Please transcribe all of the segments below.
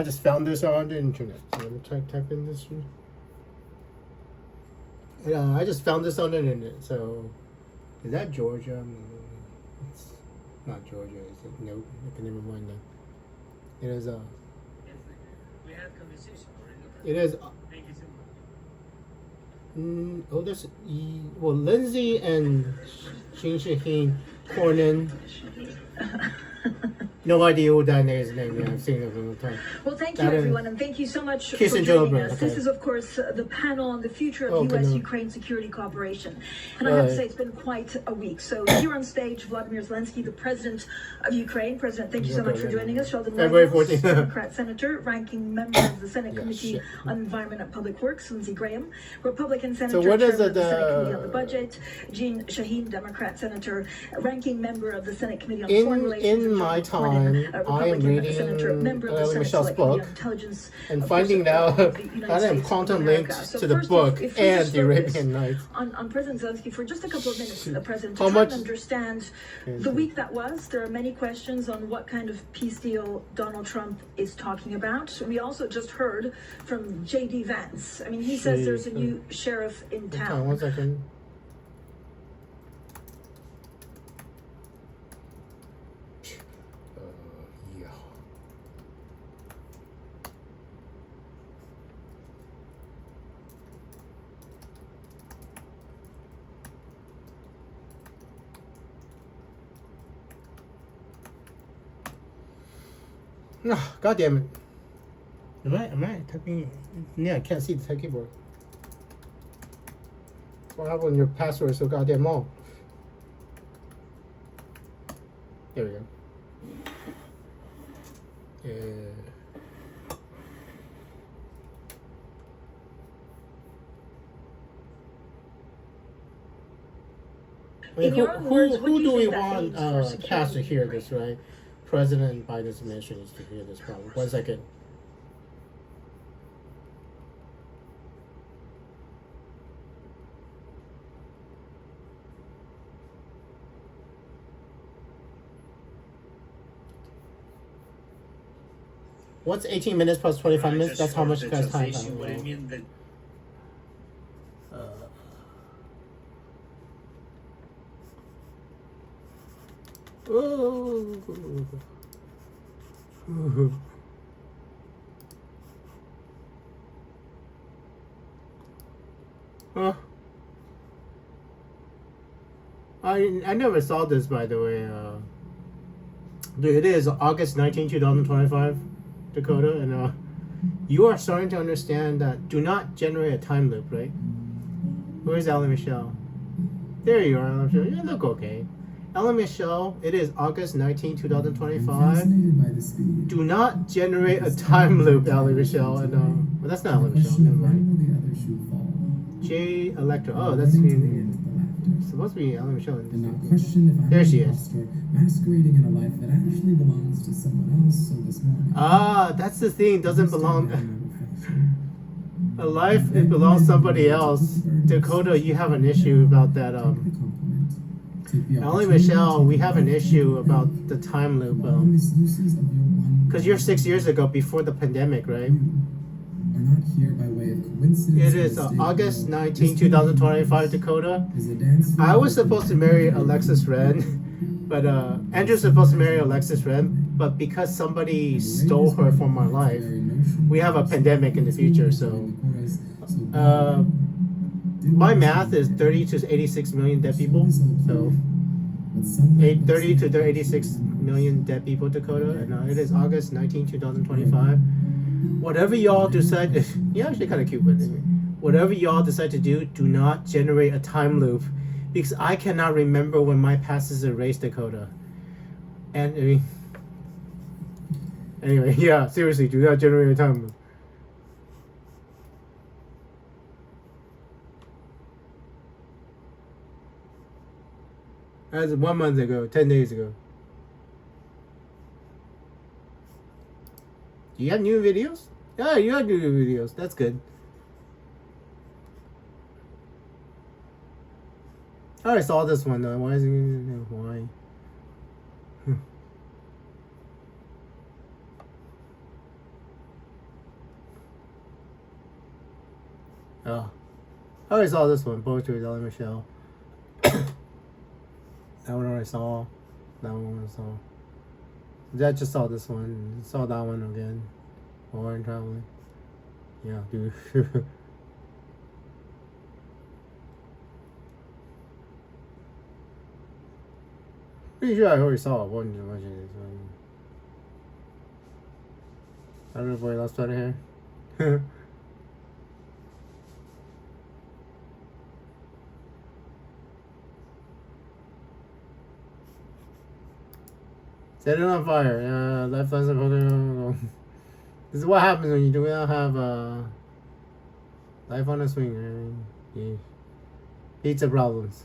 I just found this on the internet. So let me type in this one. Yeah, I just found this on the internet. So, is that Georgia? It's not Georgia, is it? Nope. Okay, never mind that. It is We had conversation already. It is. Thank you so much. Oh, there's Lindsay and Shaheen Cornyn. No idea who that is name. I've seen it all the time. Well, thank you, everyone, and thank you so much for joining us. Okay. This is, of course, the panel on the future of U.S.-Ukraine security cooperation. And I have to say, it's been quite a week. So here on stage, Vladimir Zelensky, the president of Ukraine. President, thank you so much for joining us. Sheldon February Whitehouse, 14th. Democrat senator, ranking member of the Senate Committee on Environment and Public Works, Lindsey Graham, Republican senator, chairman of the Senate Committee on the Budget, Jean Shaheen, Democrat senator, ranking member of the Senate Committee on Foreign Relations. In my time, I am reading Michelle's book and finding out that I am quantum linked to the book and the Arabian Nights. On President Zelensky for just a couple of minutes, President, to try and understand the week that was. There are many questions on what kind of peace deal Donald Trump is talking about. We also just heard from J.D. Vance. I mean, he says there's a new sheriff in town. 1 second. Oh, God damn it. Am I typing? Yeah, I can't see the keyboard. That's what happened when your password is so goddamn long. There we go. I mean, who do we want Cass to hear this, right? President Biden's administration needs to hear this problem. 1 second. What's 18 minutes plus 25 minutes? That's how much guys time. What I mean that. I never saw this, by the way. Dude, it is August 19, 2025, Dakota, and you are starting to understand that do not generate a time loop, right? Where's Allie Michelle? There you are, Allie Michelle. You look okay. Allie Michelle, it is August 19, 2025. Do not generate a time loop, Allie Michelle. And well, that's not Allie Michelle. Never mind. J. Electra. Oh, that's supposed to be Allie Michelle. There she is. Masquerading in a life that actually belongs to someone else. So this morning. Ah, that's the thing. Doesn't belong. A life, it belongs to somebody else. Dakota, you have an issue about that. Allie Michelle, we have an issue about the time loop. Because you're 6 years ago, before the pandemic, right? It is August 19, 2025, Dakota. I was supposed to marry Alexis Ren, but Andrew's supposed to marry Alexis Ren, but because somebody stole her from our life, we have a pandemic in the future, so my math is 30 to 86 million dead people, so 30 to 86 million dead people, Dakota, and it is August 19, 2025. Whatever y'all decide, you're actually kind of cute, but anyway, whatever y'all decide to do, do not generate a time loop, because I cannot remember when my past is erased, Dakota. And I mean, anyway, yeah, seriously, do not generate a time loop. That's 1 month ago, 10 days ago. Do you have new videos? Yeah, you have new videos. That's good. I already saw this one though. Why is it? Why? Oh. I already saw this one. Poetry with Ellie Michelle. That one I already saw. That one I already saw. I just saw this one. Saw that one again. Foreign traveling. Yeah, dude. Pretty sure I already saw one of this one. I don't know if I lost out of here. Set it on fire. Left us. This is what happens when you do not have life on a swing. Yeah. Pizza problems.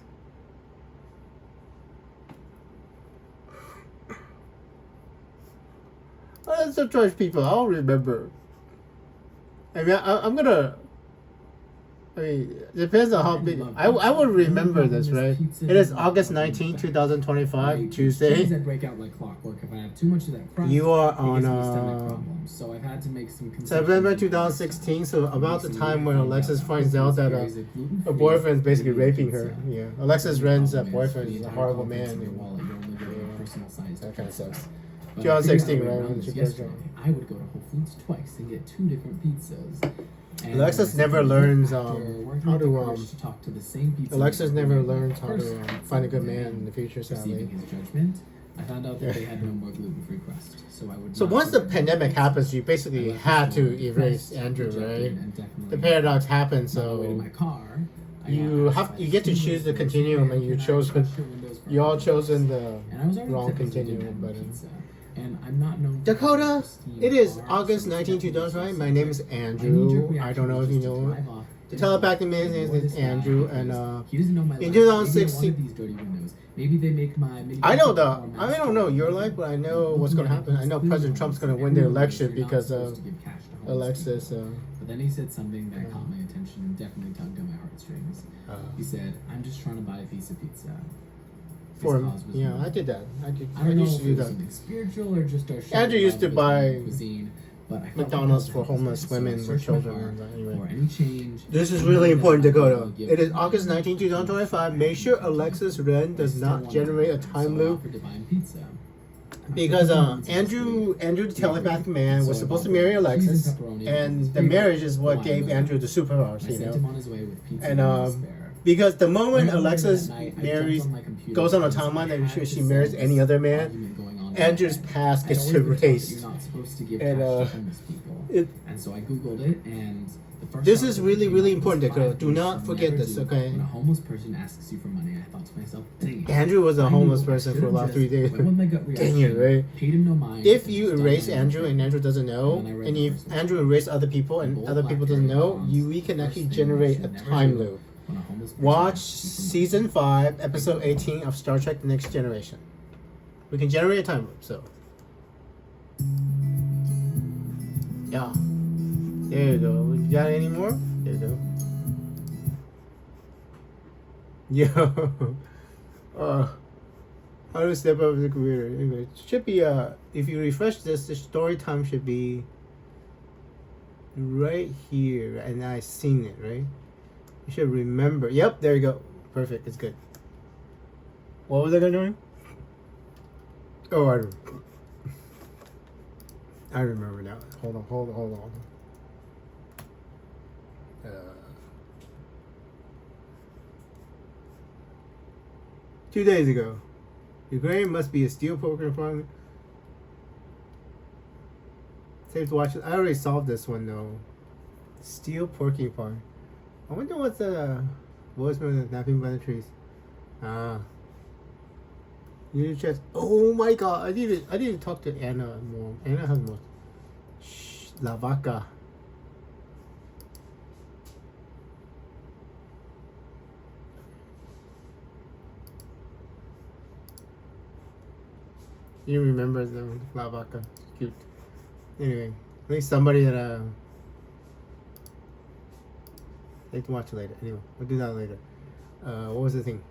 Let's charge people. I'll remember. I mean, I'm gonna. I mean, it depends on how big. I would remember this, right? It is August 19, 2025, Tuesday. break out like clockwork. If I have too much of that crust, You are it gives me stomach on problems. So I've had to make some concessions. September 2016, so about the time when Alexis finds out that her boyfriend's basically raping her. Yeah, Alexis Ren's boyfriend is a horrible man. And, that kind of sucks. 2016, right? When she first got. I would go to Whole Foods twice and get 2 different pizzas. And Alexis never learns how to talk to the same pizza. Alexis never learns how to find a good man in the future. Sadly. Receiving his judgment, I found out that they had no more gluten-free crust, so I would. So once the pandemic happens, you basically had to erase Andrew, right? The paradox happened, so you get to choose the continuum, and you all chosen the wrong continuum. But and I'm not known. Dakota, it is August 19, 2005. My name is Andrew. I don't know if you know it. The telepathic man's name is Andrew, and in 2016. Maybe they make my. I don't know your life, but I know what's going to happen. I know President Trump's going to win the election because of Alexis. But then he said something that caught my attention and definitely tugged at my heartstrings. He said, "I'm just trying to buy a piece of pizza." Yeah, I did that. I don't used to do that. Spiritual or just our Andrew used to buy cuisine, but I McDonald's for homeless women with children. Anyway. Any change, This is really important, Dakota. It is August 19, 2025. Make sure Alexis Ren does not generate a time loop. Because Andrew the telepathic man was supposed to marry Alexis, and the marriage is what gave Andrew the superpowers, you know. And because the moment Alexis goes on a timeline that she marries any other man, Andrew's past gets erased. And so I googled it, and this is really, really important, Dakota. Do not forget this, okay? When a homeless person asks you for money, I thought to myself, dang. Andrew was a homeless person for the last 3 days. Dang it, right? If you erase Andrew and Andrew doesn't know, and if Andrew erased other people and other people doesn't know, we can actually generate a time loop. Watch season 5, episode 18 of Star Trek: The Next Generation. We can generate a time loop, so. Yeah. There you go. You got any more? There you go. Yo. How to step up the computer. Anyway, it should be, if you refresh this, the story time should be right here. And I've seen it, right? You should remember. Yep, there you go. Perfect. It's good. What was I doing? Oh, I remember now. Hold on. 2 days ago, Ukraine must be a steel poker farm. Safe to watch it. I already solved this one though. Steel porcupine farm. I wonder what's the voicemail that's napping by the trees. You just. Oh my God! I need to talk to Anna more. Anna has more. Shh, La Vaca. You remember the La Vaca? Cute. Anyway, at least somebody that I can watch it later. Anyway, we'll do that later. What was the thing?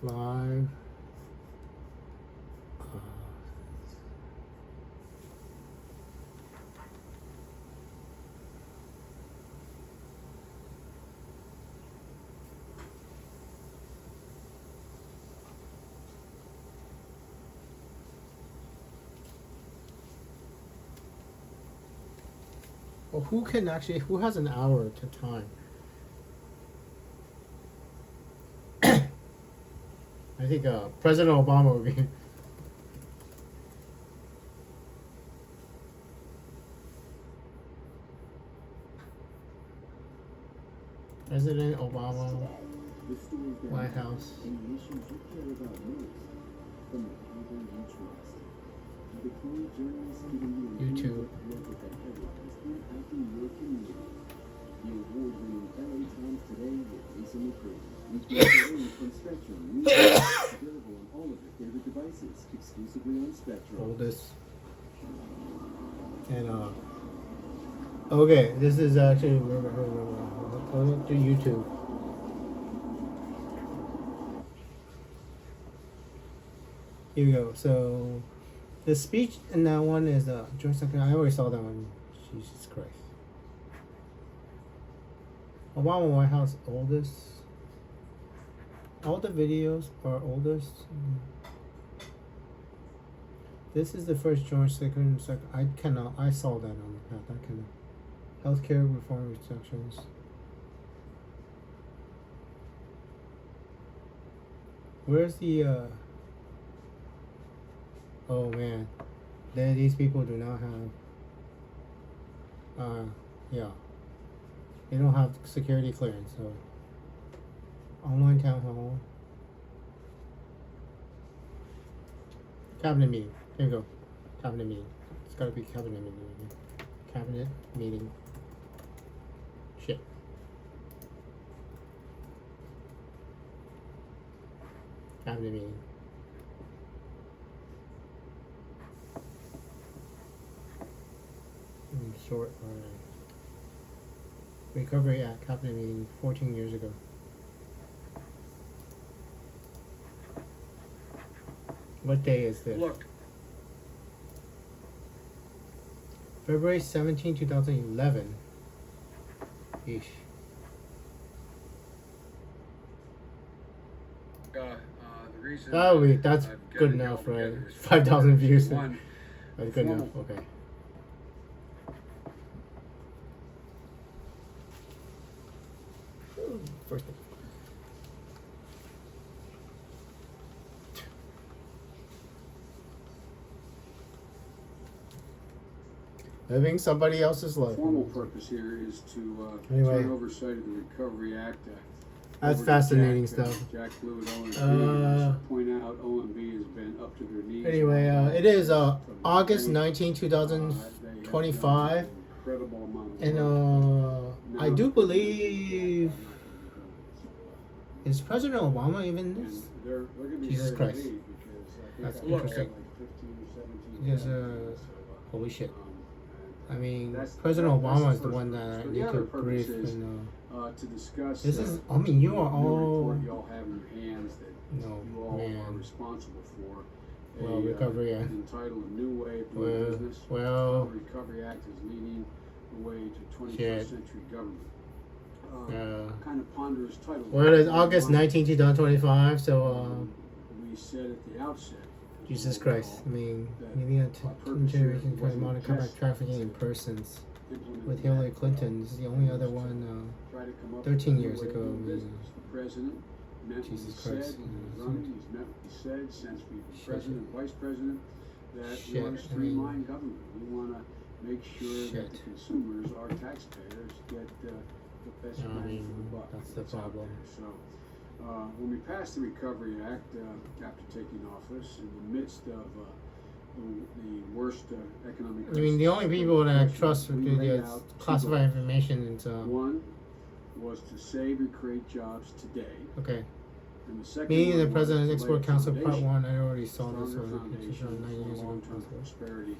Live. Well, who has an hour to time? I think President Obama would be. President Obama, White House. YouTube. Oldest. And okay, this is actually go to YouTube. Here we go. So the speech in that one is George II. I already saw that one. Jesus Christ. Obama White House oldest. All the videos are oldest. This is the first George II. I saw that on the path. I cannot. Healthcare reform restrictions. Where's the oh man. These people do not have yeah. They don't have security clearance, so online town hall. Cabinet meeting. There you go. Cabinet meeting. It's gotta be cabinet meeting. Cabinet meeting. Shit. Cabinet meeting. Short Recovery Act cabinet meeting 14 years ago. What day is this? Look. February 17, 2011. Eesh. The reason Oh wait, that's I've good gotta enough, go right? together is 5,000 views. one, That's good enough. formal- Okay. First thing. Living somebody else's life. Formal purpose here is to Anyway. turn oversight of the Recovery Act. That's over to fascinating Jack, stuff. Jack Blue at OMB. Point out OMB has been up to their knees. Anyway, it is August They 19, have 2025, done an incredible amount of and work. I do believe is President Obama even And this? they're going to be Jesus very Christ. relieved because I That's think interesting. like 15 or 17 Because candidates. holy shit. And I mean, that's- President that's Obama the is the first one purpose. that I But need the to other purpose brief. is, And to discuss this is. I mean, you are new all. report you all have in your hands that No, you all are man. responsible for. Well, Recovery Act. Entitled A New Way of Doing Well, Business. well. The Recovery Act is leading the way to 21st Shit. century government. Uh, Kind of ponderous title. well, it is August 19, 2025. So, We said at the outset. Jesus uh, Christ. I mean, that you need our a purpose here generation trying to wasn't monitor combat just trafficking in persons. implement With the Hillary act, Clinton, this is the only other one. try to come up 13 with a years way of ago, doing I mean, business. The president meant what Jesus he said Christ, when he was yeah, running. He's meant what he said since we've been Shit. president, vice president, that we Shit, want to I streamline mean- government. We want to make sure that Shit. the consumers, our taxpayers, get the best I bang mean, for the buck. that's the out problem. there. So, when we passed the Recovery Act after taking office, in the midst of the worst economic I mean, the only crisis people that I we trust would do laid this out two classified goals. information into. One was to save and create jobs today. Okay. And the second Meeting one the was President to Export lay a Council Part foundation, 1, I already saw this stronger one. This is foundation on 9 for years ago. long-term prosperity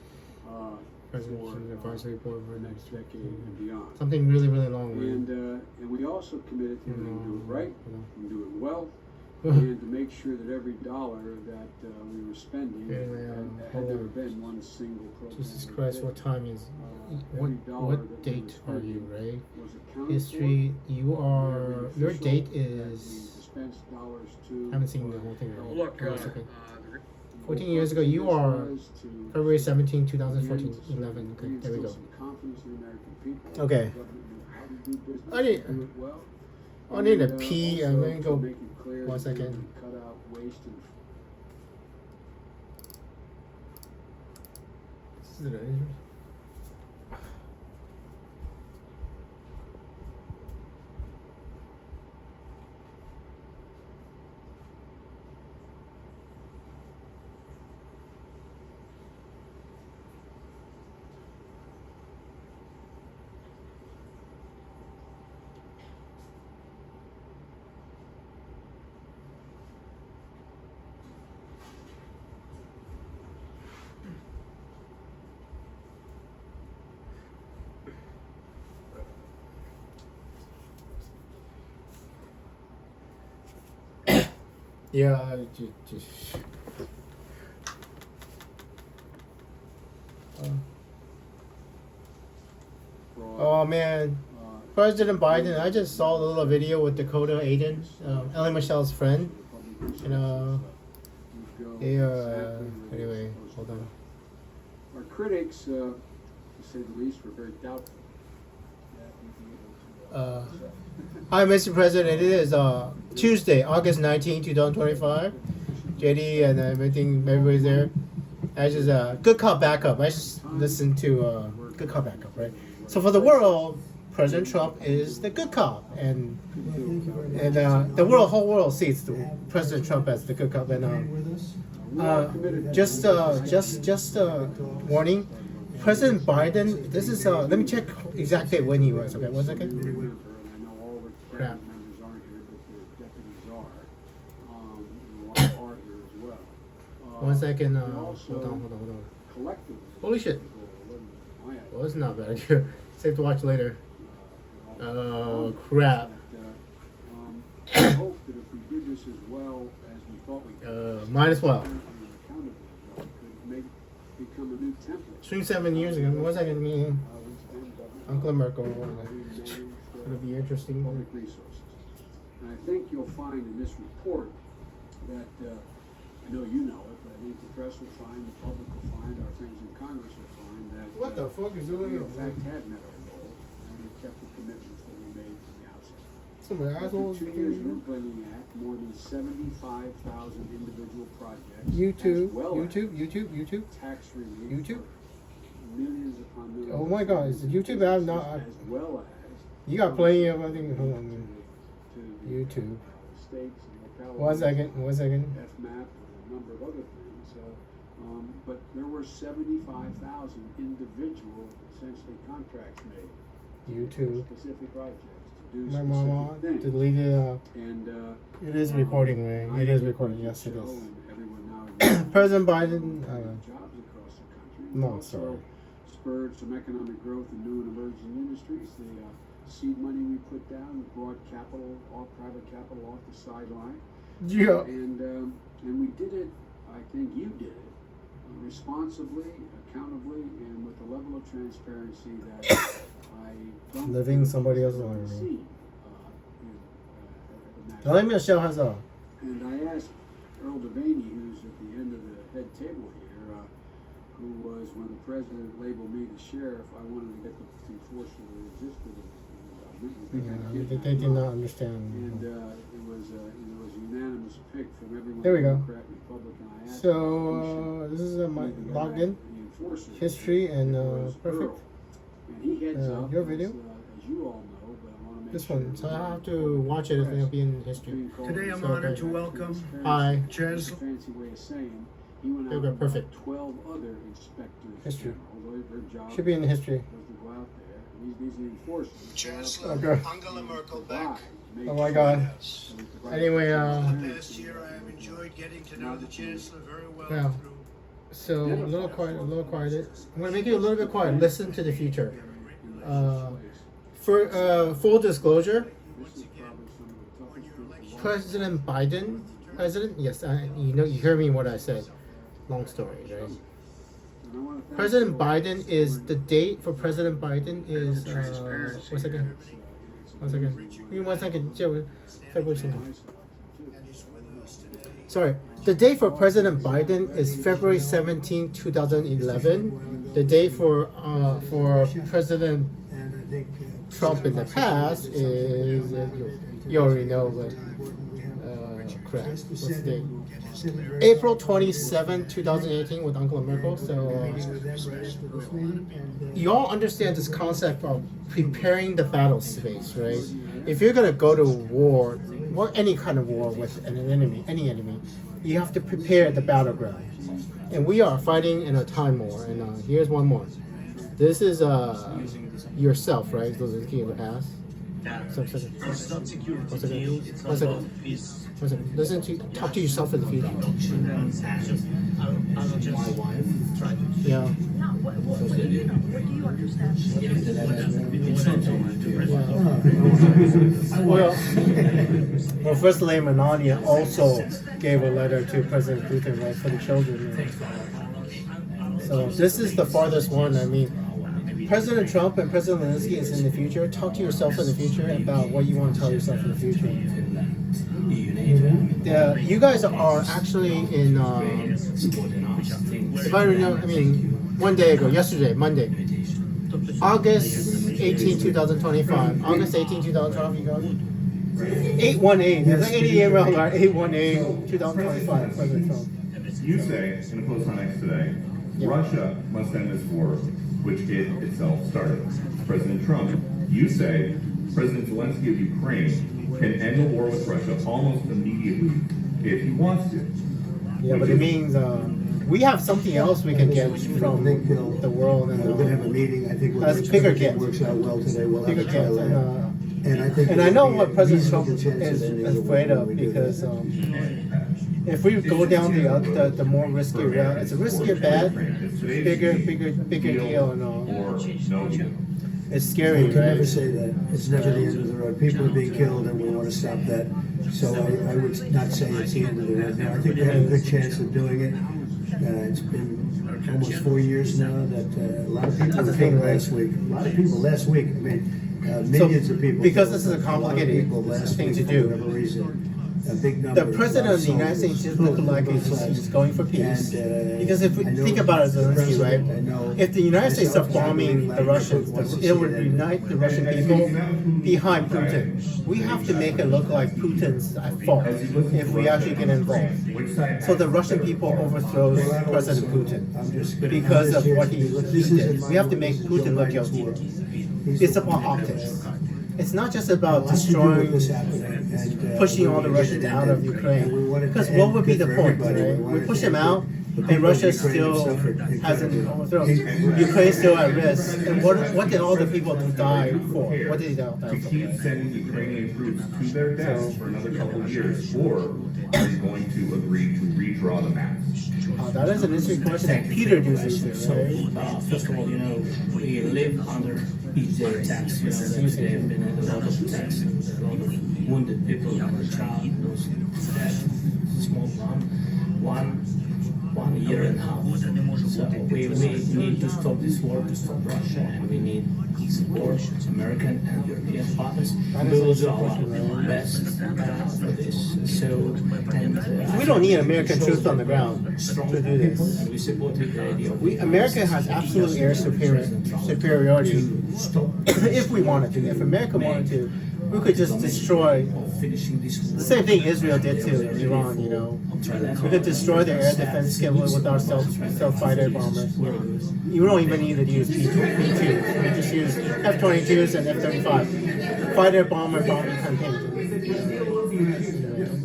President's for Advisory Board for the next decade and beyond. something really, really long. And we also committed to do it right, and do it well, Yeah. and to make sure that every dollar that we were spending Yeah, had hold never on. been one single program. Jesus we Christ, did. what time is? Every dollar that we What date were are you, spending Ray? was accounted History. You for. are. Every Your official date that we is. dispensed dollars to I haven't seen the whole thing. Right? Look, Oh, it's okay. 14 years ago. You are February 17, 2014, 11. Okay, there we go. Okay. I need a pee. I'm going to go 1 second. This is it. Yeah, oh man, President Biden. I just saw a little video with Dakota Aiden, Ellie Michelle's friend, and anyway, hold on. Our critics, to say the least, were very doubtful. Hi, Mr. President. It is Tuesday, August 19, 2025. JD and everybody's there. I just good cop backup. I just listened to good cop backup, right? So for the world, President Trump is the good cop, and the whole world sees President Trump as the good cop. And just warning, President Biden. This is let me check exactly when he was. Okay, 1 second. Crap. 1 second. Hold on. Holy shit. Well, it's not bad. Safe to watch later. Oh, crap. I hope that if we did this as well as we thought we could, minus 12. could become a new template. Stream 7 years ago. 1 second. Me, Uncle Merkel. It'll be interesting. Public resources. And I think you'll find in this report that, I know you know it, but I think the press will find, the public will find, our friends in Congress will find that What the fuck is going we in on? fact had met our goal, and we kept the commitments that we made from the outset. Some assholes. After 2 years of implementing the act, more than 75,000 individual projects, YouTube, as well YouTube. as tax relief, YouTube? for millions upon millions. Oh my God, is it YouTube? I'm not. As well as You got plenty of. I think. Hold on. to the YouTube. states and localities. 1 second. FMAP and a number of other things. But there were 75,000 individual, essentially, contracts made. YouTube. For specific projects to do My mama specific things. deleted. And It is recording, man. It is recording. Yes, it Joe is. and everyone now President Biden. jobs across the country. No, Also sorry. spurred some economic growth in new and emerging industries. The seed money we put down brought capital, all private capital, off the sideline. Yeah. And we did it. I think you did it responsibly, accountably, and with a level of transparency that I don't Living think somebody is else's ever life. seen, Ellie Michelle has a. and I asked Earl Devaney, who's at the end of the head table here, who was when the president labeled me the sheriff, I wanted to get the enforcement that existed. They did not understand. And it was a unanimous pick from everyone. There we go. Democrat, Republican. I asked So this is my logged in history and perfect. And he heads up your video. as you all know, but I want to make This sure one. So I have to watch it. It's gonna be in history. Today I'm So, honored okay. to welcome Hi. Chancellor. Fancy way of saying he went There out we go, with perfect. 12 other inspectors. History. Although their job Should be in history. was to go out there. These are the enforcers. Chancellor Okay. Angela Merkel back. Oh my God. Yes. Anyway, The past year I have enjoyed getting to know the Chancellor very well Yeah. through So a little quiet. I'm gonna make it a little bit quiet. Listen to the future. For full disclosure, President Biden, yes, you hear me what I said. Long story, right? President Biden is the date for President Biden is 1 second. 1 second. Give me 1 second. February 2nd. and he's with us today. Sorry. The date for President Biden is February 17, 2011. The date for President Trump in the past is you already know, but crap. What's the date? April 27, 2018 with Angela Merkel. So you all understand this concept of preparing the battle space, right? If you're gonna go to war, or any kind of war with an enemy, any enemy, you have to prepare the battleground. And we are fighting in a time war. And here's one more. This is yourself, right? Zelensky in the past. One second. Listen to, talk to yourself in the future. My wife. Yeah. No, what do you know? What do you understand? Well, First Lady Melania also gave a letter to President Putin, right, for the children. So this is the farthest one. I mean, President Trump and President Zelensky is in the future. Talk to yourself in the future about what you want to tell yourself in the future. You guys are actually in, if I remember, I mean, one day ago, yesterday, Monday, August 18, 2025. August 18, 2025, you guys? 818, there's an 88 around 818, 2025, President Trump. You say, in a post on X today, Russia must end this war, which it itself started. President Trump, you say President Zelensky of Ukraine can end the war with Russia almost immediately if he wants to. Yeah, but it means we have something else we can get from the world, and we're going to have a meeting. I think that's bigger get. Works out well today. We'll have Bigger a get. trial. And I think. And I know what President Trump is afraid of, because if we go down the more risky route, it's a riskier bet, bigger deal, and Or no deal. it's scary, You can never right? say that. It's never the end of the road. People are being killed, and we want to stop that. So I would not say it's the end of the road. Now, I think we have a good chance of doing it. It's been almost 4 years now that a lot of people were killed last week. A lot of people last week. I mean, millions of people. Because this is a complicated thing to do. For whatever reason. A big number. The president of the United States just looked like he's going for peace. Because if we think about it, Zelensky, right? If the United States are bombing the Russians, it would unite the Russian people behind Putin. We have to make it look like Putin's at fault if we actually get involved. So the Russian people overthrows President Putin because of what he did. We have to make Putin look guilty. It's about optics. It's not just about destroying, pushing all the Russians out of Ukraine. Because what would be the point, right? We push them out, and Russia still hasn't overthrown. Ukraine's still at risk. And what did all the people die for? What did they die To for? keep sending Ukrainian troops to their deaths for another couple of years, or are you going to agree to redraw the maps? That is an interesting question. Peter uses it, right? First of all, we live under each day attacks. There have been a lot of attacks, a lot of wounded people, a child, those small one year and a half. So we need to stop this war, to stop Russia, and we need support American and European partners. Those are our best for this. So, We don't need American troops on the ground to do this. and we supported the idea of America has absolute air superiority if we wanted to. If America wanted to, we could just destroy. finishing this war. The same thing Israel did to Iran, We could destroy their air defense capability with our stealth fighter bombers. You don't even need to use B-2s. We just use F-22s and F-35. Fighter bomber bombing campaign.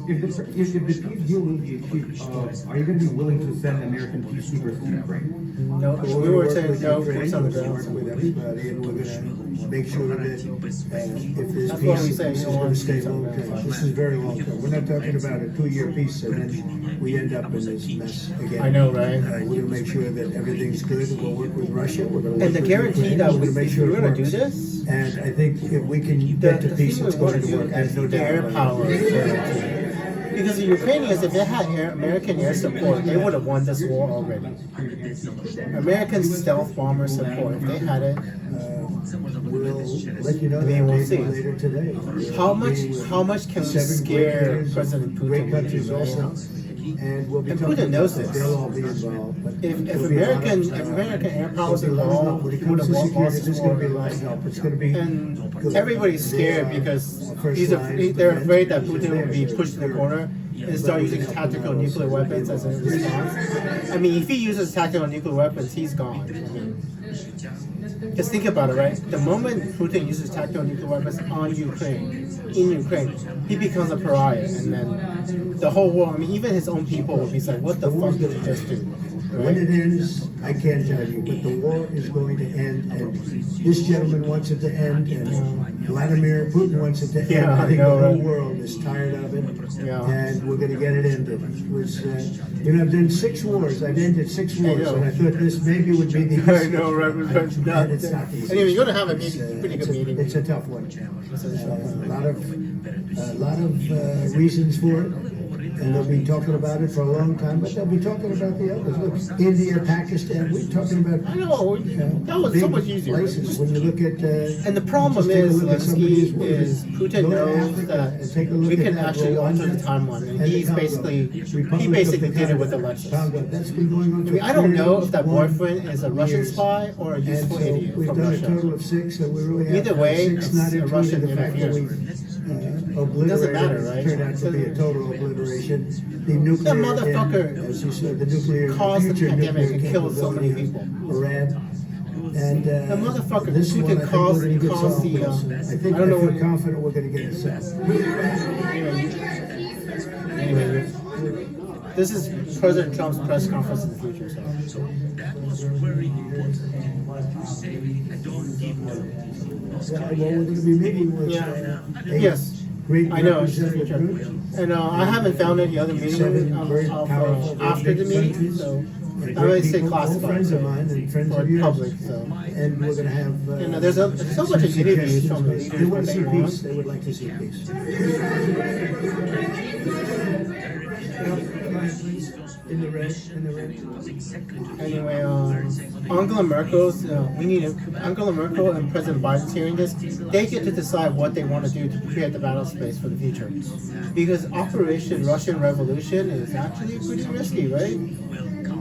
If the peace deal will be achieved, are you going to be willing to send American peacekeepers to Ukraine? No, we were saying no boots on the Work ground. with everybody, and we're going to make sure that if there's That's what we peace, say, this is you don't going want to stay to do long something term. like This is very long term. We're not talking about a 2-year peace and then we end up in this mess again. I know, right? We're going to make sure that everything's good. We'll work with Russia. We're going to And the work with guarantee Ukraine. that We're going to make if sure we're it going to do works. this, And I think if we can the get to thing peace, we it's want going to to do work. I have is no the doubt air about power. it. Because the Ukrainians, if they had American air support, they would have won this war already. American stealth bomber support, if they had it, We'll let you know I mean, we'll that see. later today. how much can we scare President Putin Great with countries this, also. right? and we'll be And talking Putin knows about this. they'll all be involved. But If there'll be a lot of, American air power is there'll be a lot of- involved, when he it would comes have to lost security, this there's war. going to be a lot of help. It's going to be And good. everybody's scared They're, because first line they're afraid that defense Putin will be is pushed in the there. corner and start using tactical nuclear weapons as a response. I mean, if he uses tactical nuclear weapons, he's gone. I mean, just think about it, right? The moment Putin uses tactical nuclear weapons on Ukraine, in Ukraine, he becomes a pariah, and then the whole world, I mean, even his own people will be like, what the fuck did he just do? When it ends, I can't tell you, but the war is going to end, and this gentleman wants it to end, and Vladimir Putin wants it to end. Yeah, I think I know, the whole right? world is tired of it, Yeah. and we're going to get it ended. It was, I've done 6 wars. I've ended 6 wars, know. and I thought this maybe would be the I know, right? But And it's not easy. anyway, you're gonna have a It's, meeting, pretty good meeting. It's a tough one. A lot of reasons for it, and they'll be talking about it for a long time. But they'll be talking about the others. Look, India, Pakistan. We're talking about. I know, that was so much easier. Places. When you look at. And the problem just take a is, look at some of these Zelensky, wars. is Putin Go to knows Africa and take a that look we at can that actually alter the Rwanda timeline, and and the he's Congo. basically, he Republic basically of the did it with Congo. Alexis. Congo. That's been going on I for mean, I don't know if that 31 boyfriend is a Russian years. spy or a And useful so idiot we've from done a Russia. total of 6, so we really have Either way, 6, it's not a including Russian the fact that interference. we It doesn't matter, obliterated. right? Turned out to be a total obliteration. The nuclear, motherfucker as you said, the nuclear caused the future pandemic nuclear and killed so many capability people. of Iran. And The motherfucker this Putin one, I think caused- we're gonna get caused solved, the, Wilson. I think I don't know I feel what- confident we're going to get it solved. Anyway, this is President Trump's press conference in the future. So. Well, we're going to be meeting with Yeah. a Yes. great I know, it's the representative future. group. And I haven't found any other meeting Very powerful, after the big meeting, countries, so and I would great say people, all classified. friends of So, mine and friends for of yours. public, so. And we're going to have. You know, there's so much some interviews from the suggestions. leaders They what want to they see want. peace. They would like to see peace. In the red. Anyway, Angela Merkel's, Angela Merkel and President Biden's hearing this, they get to decide what they want to do to create the battle space for the future. Because Operation Russian Revolution is actually pretty risky, right?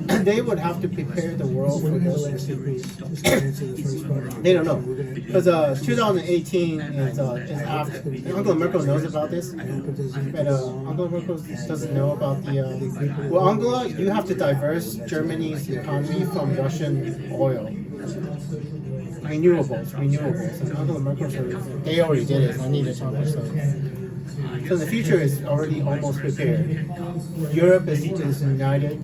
And they would have to prepare the world for this. They don't know. Because 2018 is after. Angela Merkel knows about this. But Angela Merkel doesn't know about the. Well, Angela, you have to diverse Germany's economy from Russian oil. Renewables. And Angela Merkel said they already did it. I need to talk to so the future is already almost prepared. Europe is united.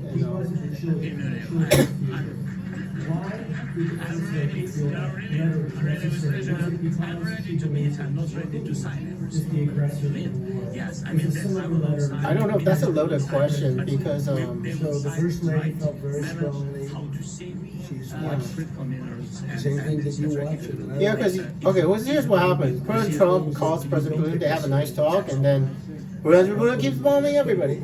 I don't know if that's a loaded question because So the first lady felt very strongly. She's watched the same thing that you watch. yeah, because okay, well here's what happens. President Trump calls President Putin. They have a nice talk, and then President Putin keeps bombing everybody.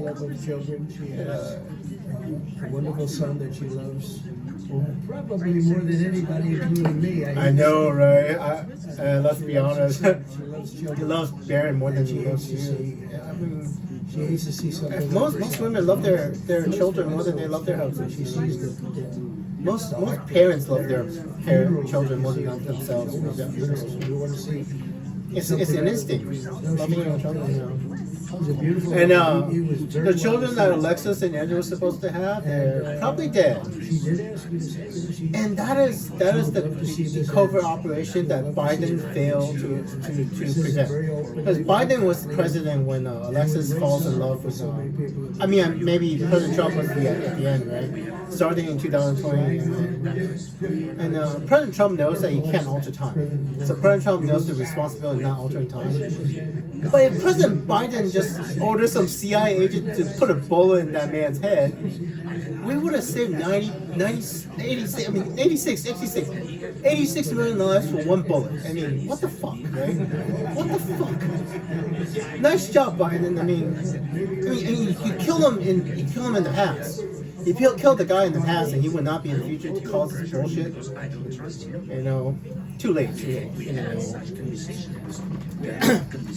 Children. She has a wonderful son that she loves. Probably more than anybody, including me. I know, right? Let's be honest. She loves He children. loves Barron more than She he loves hates to you. see. I mean, She hates to see something. most women love their children more than they love their husbands. She sees the Most parents love their children more than they love themselves. you want to see. It's an instinct. Loving your children, you know. It was a beautiful. And he was very the children that well Alexis and Andrew were supposed to have, they're probably dead. She did ask me to say. She, And that is the covert operation that Biden failed to present. Because Biden was president when Alexis falls in love with. I mean, maybe President Trump was at the end, right? Starting in 2020, and President Trump knows that he can't alter time. So President Trump knows the responsibility of not altering time. But if President Biden just orders some CIA agent to put a bullet in that man's head, we would have saved 86 million lives for one bullet. I mean, what the fuck, right? What the fuck? Nice job, Biden. I mean, you kill him in the past. If he killed the guy in the past and he would not be in the future to cause this bullshit, you know, too late. You know.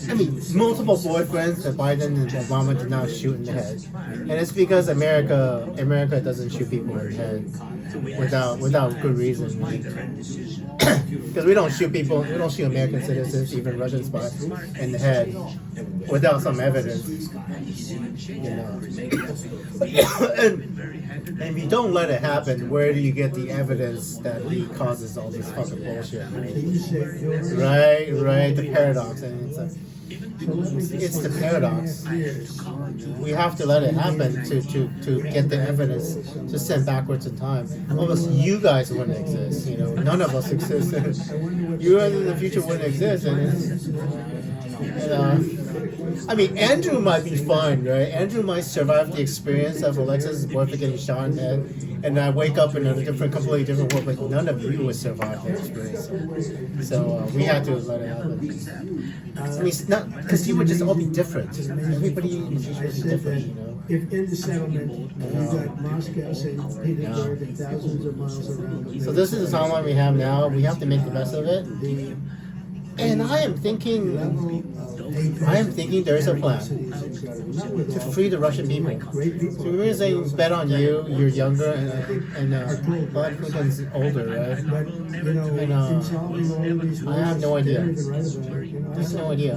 I mean, multiple boyfriends that Biden and Obama did not shoot in the head, and it's because America doesn't shoot people in the head without good reason. Because we don't shoot American citizens, even Russian spies, in the head without some evidence. You know. And if you don't let it happen, where do you get the evidence that he causes all this fucking bullshit? Right, the paradox, and it's the paradox. We have to let it happen to get the evidence to send backwards in time. Almost you guys wouldn't exist, you know. None of us exist. You in the future wouldn't exist, I mean, Andrew might be fine, right? Andrew might survive the experience of Alexis' boyfriend getting shot in the head, and I wake up in a completely different world, but none of you would survive the experience. So we had to let it happen. I mean, not because you would just all be different. Everybody in the future would be different, you know. If in the settlement, we've got Moscow, St. Petersburg, and thousands of miles around. So this is the timeline we have now. We have to make the best of it. And I am thinking there is a plan to free the Russian people. So we were saying, bet on you. You're younger, and Vladimir Putin's older, right? And I have no idea. I have no idea.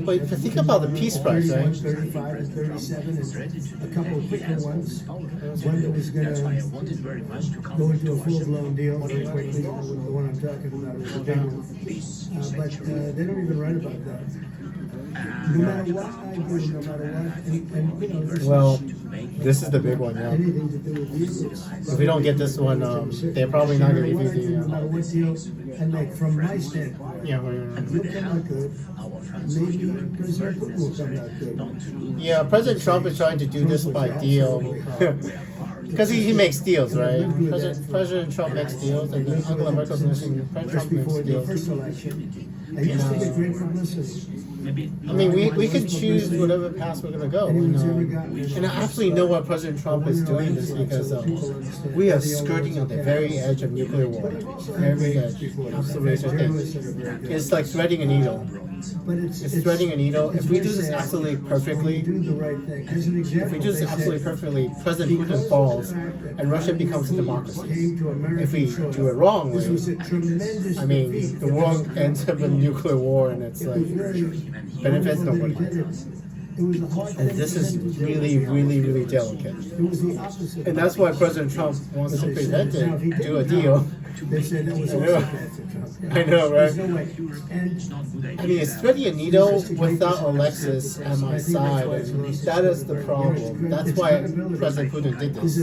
But think about the peace price, right? 35 and 37, and a couple of quicker ones. One that was going to go into a full-blown deal, the one I'm talking about was a big one. But they don't even write about that. No matter what I do, no matter what, and well, this is the big one, yeah. anything to do with you, If we don't get this one, they're probably not going to give you no matter what deal, and like from my standpoint, yeah. you'll come out good. Maybe President Putin will come out good. Yeah, President Trump is trying to do this by deal. Because he makes deals, right? President Trump makes deals, and then Angela Merkel's mentioning President Trump makes Before the deals. first election, I used to get great publicity. I mean, we can choose whatever path we're going to go. And I absolutely know why President Trump is doing this, because we are skirting on the very edge of nuclear war. Very edge. Absolutely. It's like threading a needle. It's threading a needle. If we do this absolutely perfectly, if we do this absolutely perfectly, President Putin falls and Russia becomes a democracy. If we do it wrongly, I mean, the world ends up in nuclear war, and it's like benefits nobody. And this is really, really, really delicate. And that's why President Trump wants to prevent it, do a deal. I know, right? I mean, it's threading a needle without Alexis at my side, and that is the problem. That's why President Putin did this.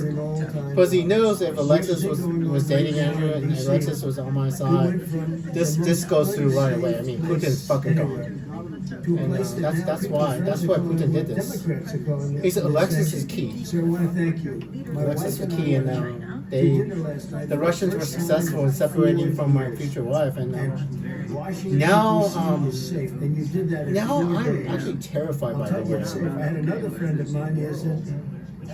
Because he knows if Alexis was dating Andrew and Alexis was on my side, this goes through right away. I mean, Putin's fucking gone. And that's why Putin did this. He said Alexis is key. Alexis is key, and the Russians were successful in separating from my future wife, and now I'm actually terrified by the war. I had another friend of mine. He has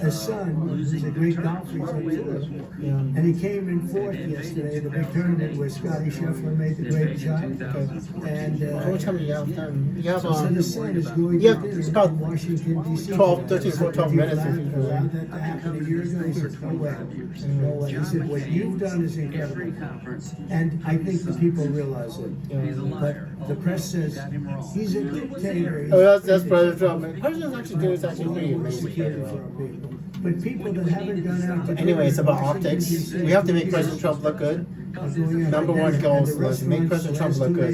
a son who's a great golfer. And he came in fourth yesterday at the big tournament where Scotty Scheffler made the great shot. And how much time do you have? You have so the son is going yeah, to it's about Washington, D.C. 12 minutes. Allowed that to happen a year ago. He said, no way. No way. He said, what you've done is incredible. And I think the people realize it. But the press says he's a dictator. Oh, that's President Trump. President actually doing is actually pretty amazing. But people that haven't gone out to anyway, it's about optics. We have to make President Trump look good. Number one goal is to make President Trump look good.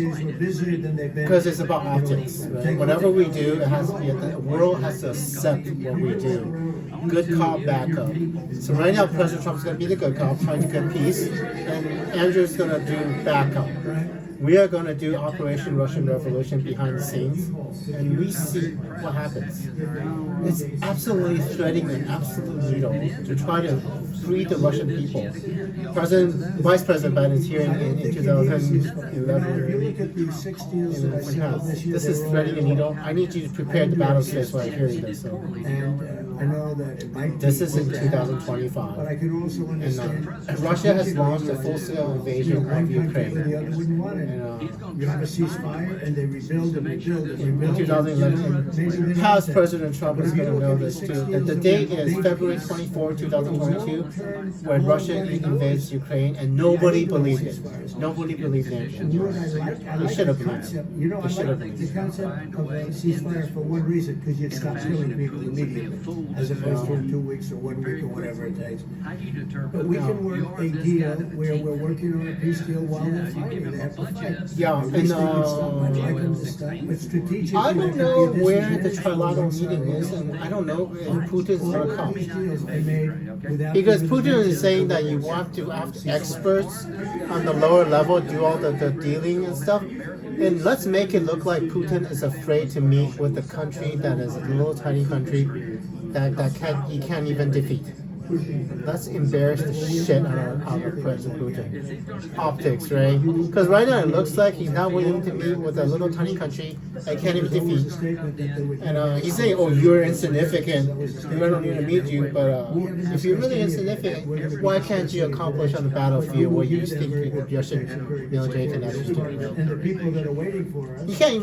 Because it's about optics. Right? Whatever we do, it has to be, the world has to accept what we do. Good cop, bad cop. So right now, President Trump's going to be the good cop, trying to get peace, and Andrew's going to do bad cop. We are going to do Operation Russian Revolution behind the scenes, and we see what happens. It's absolutely threading an absolute needle to try to free the Russian people. Vice President Biden is here in 2011. Look at the 6 deals that I saw this year. This is threading a needle. I need you to prepare the battle space while I'm hearing this. So. And I know that it might be This is in looked at, 2025. but I can also understand. And Russia has launched a full-scale invasion of One country or Ukraine. the other wouldn't want it. And, You have a ceasefire and they rebuild and rebuild and rebuild. in 2011, past President Trump is going to know this too. And the date is February 24, 2022, when Russia invades Ukraine, and nobody believed it. Nobody believed it. You and I like They should the have believed concept. it. You know, I They should have like the believed it. concept of a ceasefire for one reason, because you'd stop killing people immediately, as opposed to in 2 weeks or 1 week or whatever it takes. But we can work a deal where we're working on a peace deal while they're fighting. They have to fight. Yeah, At least they can stop by fighting this time. But strategically, I don't there know could be a where the disadvantage trilateral on one side meeting or is, the and other. I don't know if Putin's All going to of come. these deals they made without Because giving Putin the is saying that you want to have experts on the lower level do all the dealing and stuff. And let's make it look like Putin is afraid to meet with a country that is a little tiny country that he can't even defeat. Let's embarrass the shit out of President Putin. Optics, right? Because right now it looks like he's not willing to meet with a little tiny country that can't even defeat. And he's saying, "Oh, you're insignificant. We don't need to meet you." But if you're really insignificant, why can't you accomplish on the battlefield what you think the Russian military can actually do? And the people that are waiting for us. You can't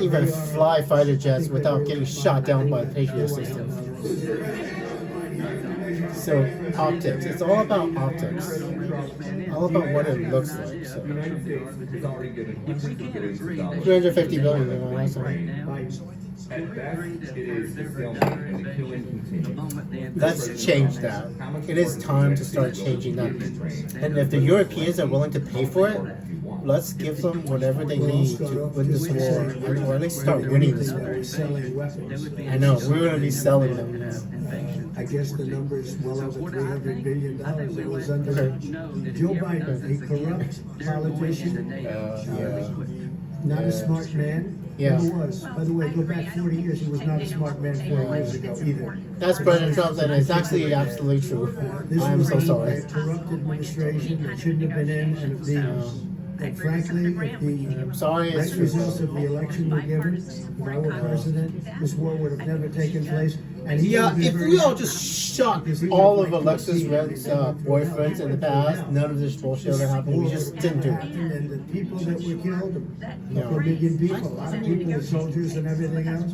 even fly fighter jets without getting shot down by the Patriot system. So optics. It's all about optics. All about what it looks like. So. The United States has already given hundreds of billions of dollars. 350 billion. You know, also. At best, it is a stalemate, and the killing continues. Let's change that. It is time to start changing that. And if the Europeans are willing to pay for it, let's give them whatever they need to win this war, or at least start winning this war. Selling weapons. I know, we're going to be selling them now. I guess the number is well over $300 billion. It was under Joe Biden, a corrupt politician, not a smart man. Yeah. Never was. By the way, go back 40 years, he was not a smart man 4 years ago either. That's President Trump, and it's actually absolutely true. This I am was so sorry. a corrupt administration that shouldn't have been in, and frankly, if the Sorry, it's right true. results of the election were given, if I were president, this war would have never taken place. And he Yeah, would have if been we very all just shot all of Alexis Red's boyfriends in the past, none of this bullshit that happened, we just didn't do it. And the people that were killed, a Yeah. couple million people, a lot of people, the soldiers and everything else,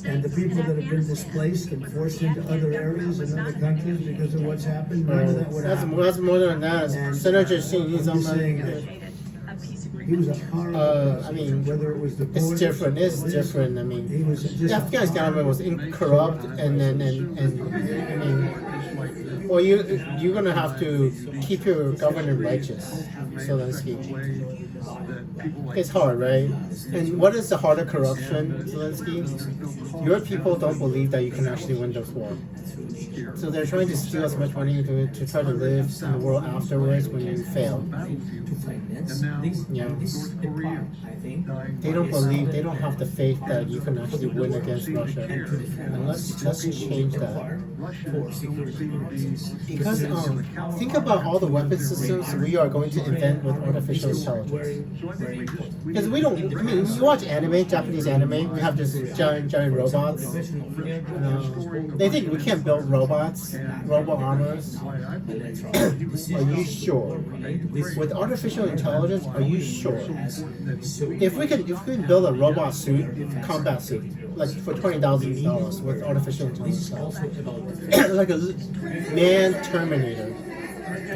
and the people that have been displaced and forced into other areas and other countries because of what's happened, none of that would happen. That's more than that. Senator Singh, he's I'm on just saying that he was a horrible I mean, whether it was the it's borders, different. It's or this, different. I he mean, was just the Afghan government was incorrupt, and I mean, well, you're gonna have to keep your government righteous. Zelensky. It's hard, right? And what is the heart of corruption, Zelensky? Your people don't believe that you can actually win this war. So they're trying to steal as much money to try to live in the world afterwards when you fail. Yeah. They don't believe, they don't have the faith that you can actually win against Russia. And let's change that. Because think about all the weapon systems we are going to invent with artificial intelligence. Because we don't, I mean, you watch anime, Japanese anime, we have this giant robots. They think we can't build robots, robot armors. Are you sure? With artificial intelligence, are you sure? If we can build a robot suit, combat suit, like for $20,000 with artificial intelligence, like a man Terminator,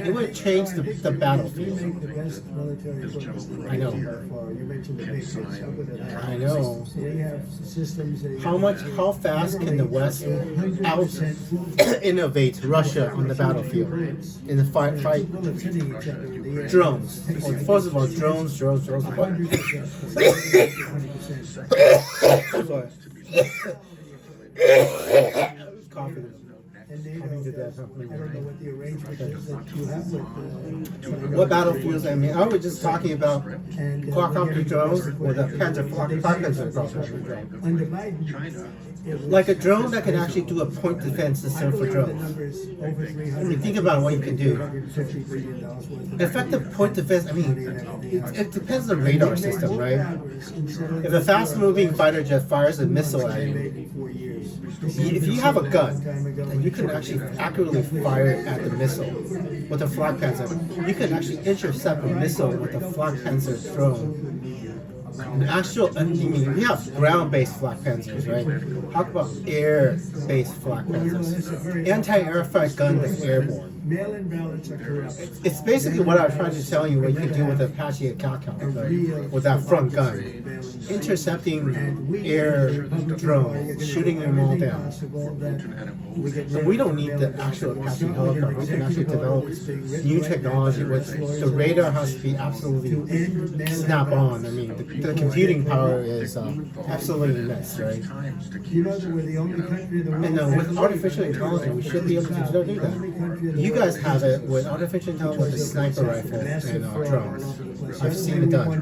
it would change the battlefield. the best military equipment. I know. You mentioned the basics. How good are they? I know. They have systems. How fast can the West out innovate Russia on the battlefield in the fight? Bullets hitting each other in the air. Drones. Well, first of all, drones. 100%. Confident. And NATO, I don't know what the arrangement is that you have with What battlefields? I mean, I was just talking about quadcopter drones or the Panther drone. under Biden, like a drone that can actually do a point defense system for drones. I mean, think about what you can do. Effective point defense, I mean, it depends on the radar system, right? If a fast-moving fighter jet fires a missile at you, if you have a gun, then you can actually accurately fire at the missile with a Flak Panzer. You can actually intercept a missile with a Flak Panzer drone. An actual, I mean, we have ground-based Flak Panzers, right? Talk about air-based Flak Panzers. Anti-aircraft gun that's airborne. Mail-in ballots are corrupt. It's basically what I was trying to tell you what you can do with the Apache Calcal, with that front gun. Intercepting air drones, shooting them all down. And we don't need the actual Apache helicopter. We can actually develop new technology where the radar has to be absolutely snap on. I mean, the computing power is absolutely immense, right? You know that we're the only country in the world. And with artificial intelligence, we should be able to do that. You guys have it with artificial intelligence with a sniper rifle and drones. I've seen it done.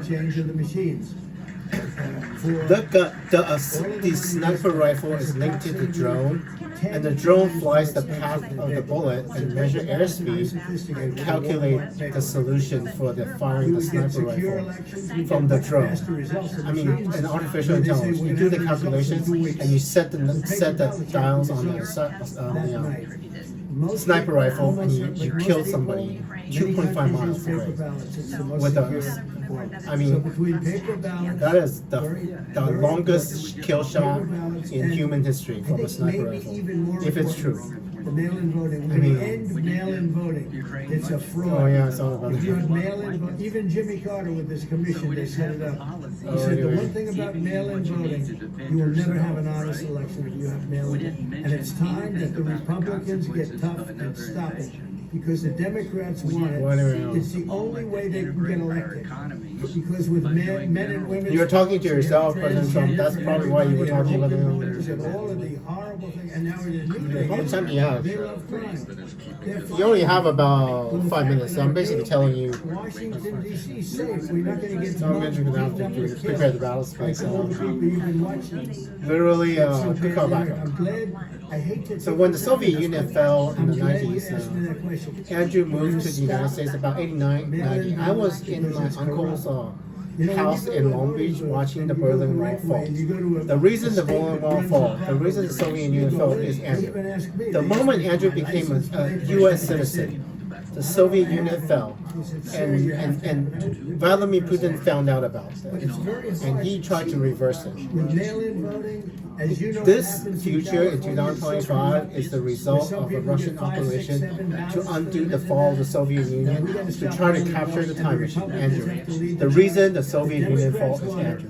The sniper rifle is linked to the drone, and the drone flies the path of the bullet and measure airspeed and calculate the solution for the firing the sniper rifle from the drone. I mean, in artificial intelligence, you do the calculations and you set the dials on the sniper rifle and you kill somebody 2.5 miles away with a. I mean, that is the longest kill shot in human history from a sniper rifle, if it's true. The mail-in voting. When we end mail-in voting, it's a fraud. Oh yeah, it's all about If you have mail-in voting, even Jimmy Carter with this commission, they set it up. He said the one thing about mail-in voting, you will never have an honest election if you have mail-in. And it's time that the Republicans get tough and stop it. Because the Democrats want it. It's the only way they can get elected. Because with men and women... You're talking to yourself, President Trump. That's probably why you were talking about it. All of the horrible things. And now it is new thing. How much time do you have? They love crime. You only have about 5 minutes, so I'm basically telling you. Washington, D.C. is safe. We're not going to get I'm going to have to prepare the battle space. All the people you've been watching. Literally, quick call back. I'm glad. I hate to. So when the Soviet Union fell in the 90s, Andrew moved to the United States about 89, 90. I was in my uncle's house in Long Beach watching the Berlin Wall fall. The reason the Berlin Wall fell, the reason the Soviet Union fell is Andrew. The moment Andrew became a U.S. citizen, the Soviet Union fell, and Vladimir Putin found out about it, and he tried to reverse it. This future in 2025 is the result of a Russian operation to undo the fall of the Soviet Union, to try to capture the time machine, Andrew. The reason the Soviet Union fall is Andrew.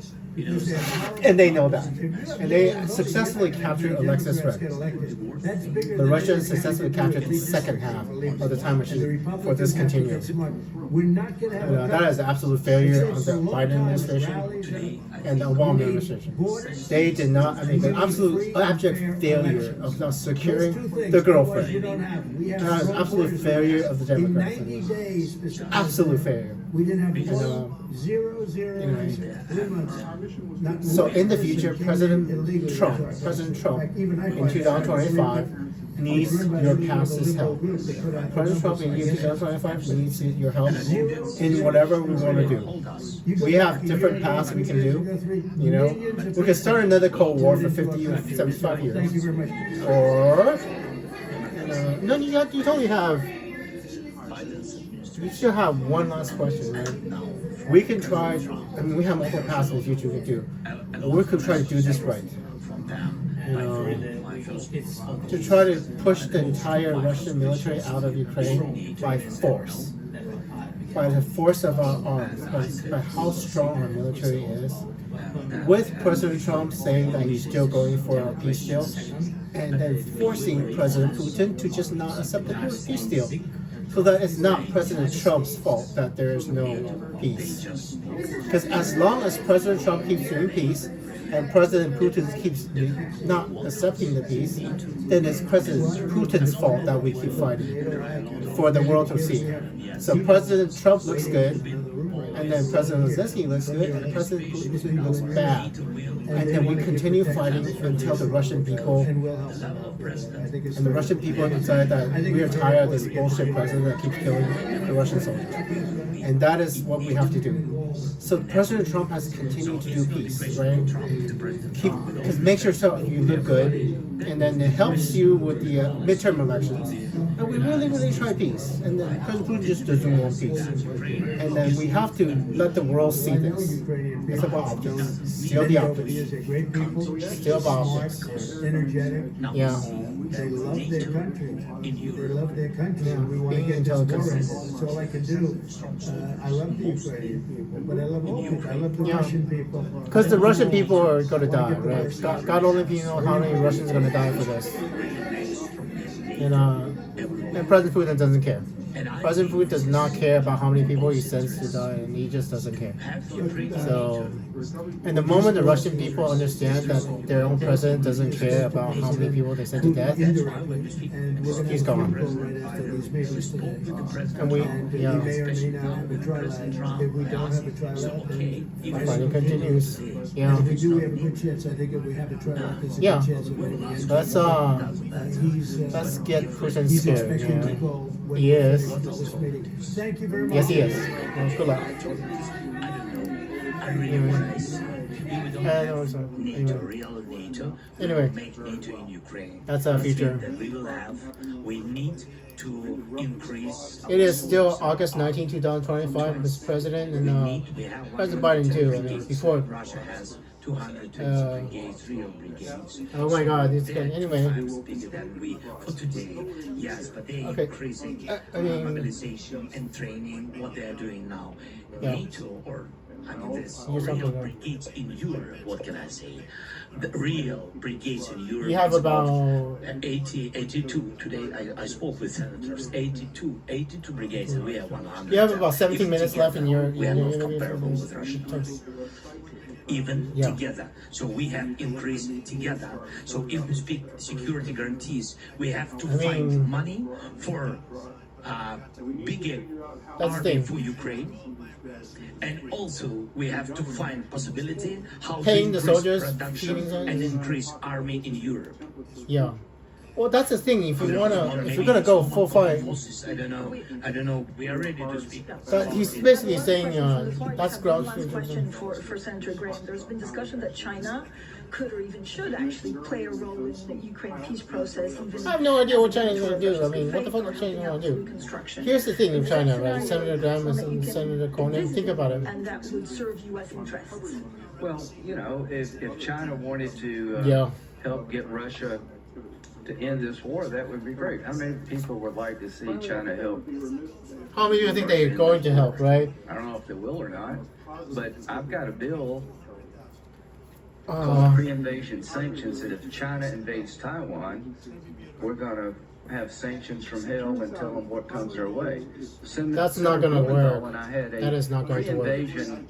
And they know that. And they successfully captured Alexis. The Russians successfully captured the second half of the time machine for this continuum. That is an absolute failure of the Biden administration and the Obama administration. They did not, I mean, the absolute abject failure of not securing the girlfriend. That is an absolute failure of the Democrats. Absolute failure. We didn't have zero, so in the future, President Trump in 2025 needs your past's help. President Trump in 2025 needs your help in whatever we want to do. We have different paths we can do. You know, we can start another Cold War for 50 or 75 years, or no, you totally have. You still have one last question, right? We can try, I mean, we have multiple paths in the future we can do. But we could try to do this right. You know, to try to push the entire Russian military out of Ukraine by force. By the force of our arms, by how strong our military is. With President Trump saying that he's still going for a peace deal, and then forcing President Putin to just not accept the peace deal. So that it's not President Trump's fault that there is no peace. Because as long as President Trump keeps doing peace, and President Putin keeps not accepting the peace, then it's President Putin's fault that we keep fighting for the world to see. So President Trump looks good, and then President Zelensky looks good, and President Putin looks bad. and then we continue fighting until the Russian people And we'll help them out. I think it's and the Russian people decide that we are tired of this bullshit president that keeps killing the Russian soldiers. And that is what we have to do. So President Trump has continued to do peace, right? Because make sure so you look good, and then it helps you with the midterm elections. And we really try peace, and then President Putin just doesn't want peace. And then we have to let the world see this. It's about optics. Still the optics. They're great people. Still about Smart, optics. energetic. Yeah. They love their country. They love their country. And we want to Being get this war intelligent. ended. That's all I can do. I love the Ukrainian people, but I love all people. I love the Russian people. Because the Russian people are going to die, right? God only knows how many Russians are going to die for this. And President Putin doesn't care. President Putin does not care about how many people he sends to die, and he just doesn't care. So, and the moment the Russian people understand that their own president doesn't care about how many people they send to death, he's gone. And we, We may or may not have a trial. If we don't have a trial, then fighting continues. if we do, we have a good chance. I think if we have a trial, there's a Yeah. good chance of winning. Let's get Putin He's scared. expecting Yeah. people when He is. this meeting. Thank you very much. Yes, he is. Well, good luck. Anyway. Anyway, that's our future. We need to increase. It is still August 19, 2025, Mr. President, and President Biden too. I mean, before. Russia has 220 brigades, real brigades. Oh my God! It's getting anyway. Bigger than we for today. Yes, but they Okay. increasing I mean- mobilization and training. What they are doing now, Yeah. NATO or I mean this You're talking real about- brigades in Europe. What can I say? The real brigades in Europe. You have is about 82 today. I spoke with senators. 82 brigades, and we have 100. you have about 17 minutes left in your We are not interview. comparable with Russian troops. Even Yeah. together. So we have increased together. So if we speak security guarantees, we have to I find mean- money for bigger That's the army thing. for Ukraine. And also we have to find possibility how Paying to the increase soldiers, production feeding them. and increase army in Europe. Yeah. Well, that's the thing. If you're gonna go full fight, I don't know. We are ready to speak. but he's basically saying that's ground One question for Senator Graham. There's been discussion that China could or even should actually play a role in the Ukraine peace process. Even I have no idea what China's gonna do. I mean, what the fuck is China gonna do? Reconstruction. Here's the thing in Is that China, right? scenario Senator Graham something and that you Senator can Conan. envision, Think about it. and that would serve U.S. interests. Well, you know, if China wanted to Yeah. help get Russia to end this war, that would be great. How many people would like to see China help? How many do you think they're going to help, right? I don't know if they will or not, but I've got a bill called pre-invasion sanctions that if China invades Taiwan, we're gonna have sanctions from hell and tell them what comes their way. That's not gonna work. And I had a That is not going to work. pre-invasion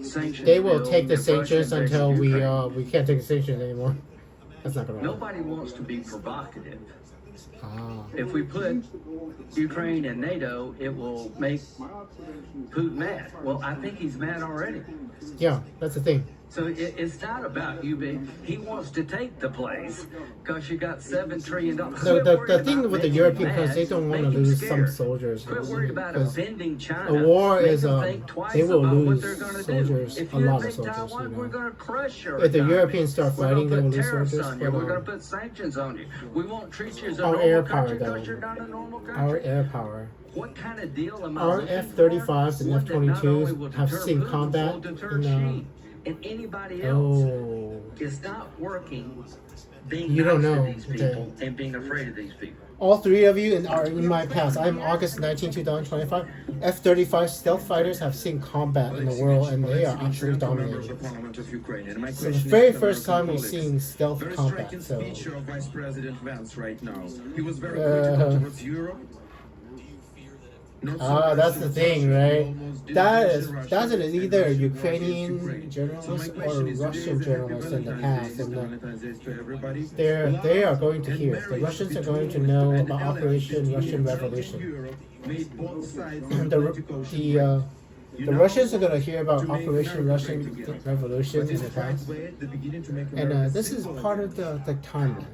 sanctions They will bill take the if Russia sanctions invaded until Ukraine. we can't take the sanctions anymore. That's not gonna work. Nobody wants to be provocative. Ah. If we put Ukraine in NATO, it will make Putin mad. Well, I think he's mad already. Yeah, that's the thing. So it's not about you being. He wants to take the place because you got $7 trillion. The thing with the European countries, they don't want to lose some soldiers. Quit worried about Because offending China. a war Make is, them think twice they will about what lose they're gonna soldiers, do. If a you lot of invade soldiers, Taiwan, you know. we're going to crush your If the economy. Europeans start We're fighting, gonna they will put lose tariffs soldiers, on you. but, We're going to put sanctions on you. We won't treat you as a our normal air power, country though. because you're not a normal country. Our air power. What kind of deal am I Our looking F-35s for? and One that not only F-22s will have deter seen Putin, combat will deter in, Xi and anybody else. Oh. It's not working being You don't nice know, to these people and being afraid of these people. All three of you are in my past. I'm August 19, 2025. F-35 stealth fighters have seen combat in the world, and they are absolutely dominating. So the very first time we've seen stealth Very combat. striking So speech of Vice President Vance right now. He was very Uh, critical towards Europe. Not so that's the much thing, Russia. right? He almost didn't That mention is Russia either and Russia Ukrainian against Ukraine. journalists So my or question is, Russian today is a happy journalists in the Valentine's past, Day. and Valentine's Day to everybody. they are going to And hear. The marriage Russians are between going to know and about allies Operation between Russian Turkey and Revolution. Europe made both sides of The the political the shipwreck. The Russians are gonna hear about Operation Russian Revolution in the past, and this is part of the timeline.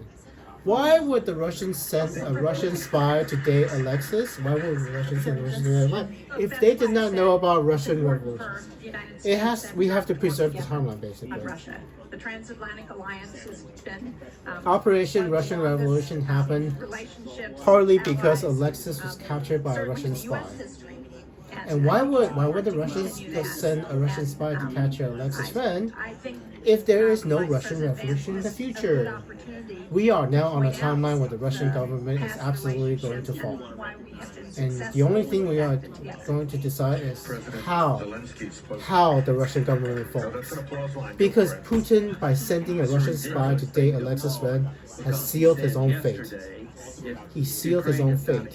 Why would the Russians send a Russian spy to date Alexis? Why would the Russians send a Russian spy if they did not know about Russian Revolution? We have to preserve the timeline, basically. The transatlantic alliance has been Operation Russian Revolution happened partly because Alexis was captured by a Russian spy. And why would the Russians send a Russian spy to capture Alexis' friend if there is no Russian Revolution in the future? We are now on a timeline where the Russian government is absolutely going to fall. And the only thing we are going to decide is how the Russian government falls. Because Putin, by sending a Russian spy to date Alexis' friend, has sealed his own fate. He sealed his own fate.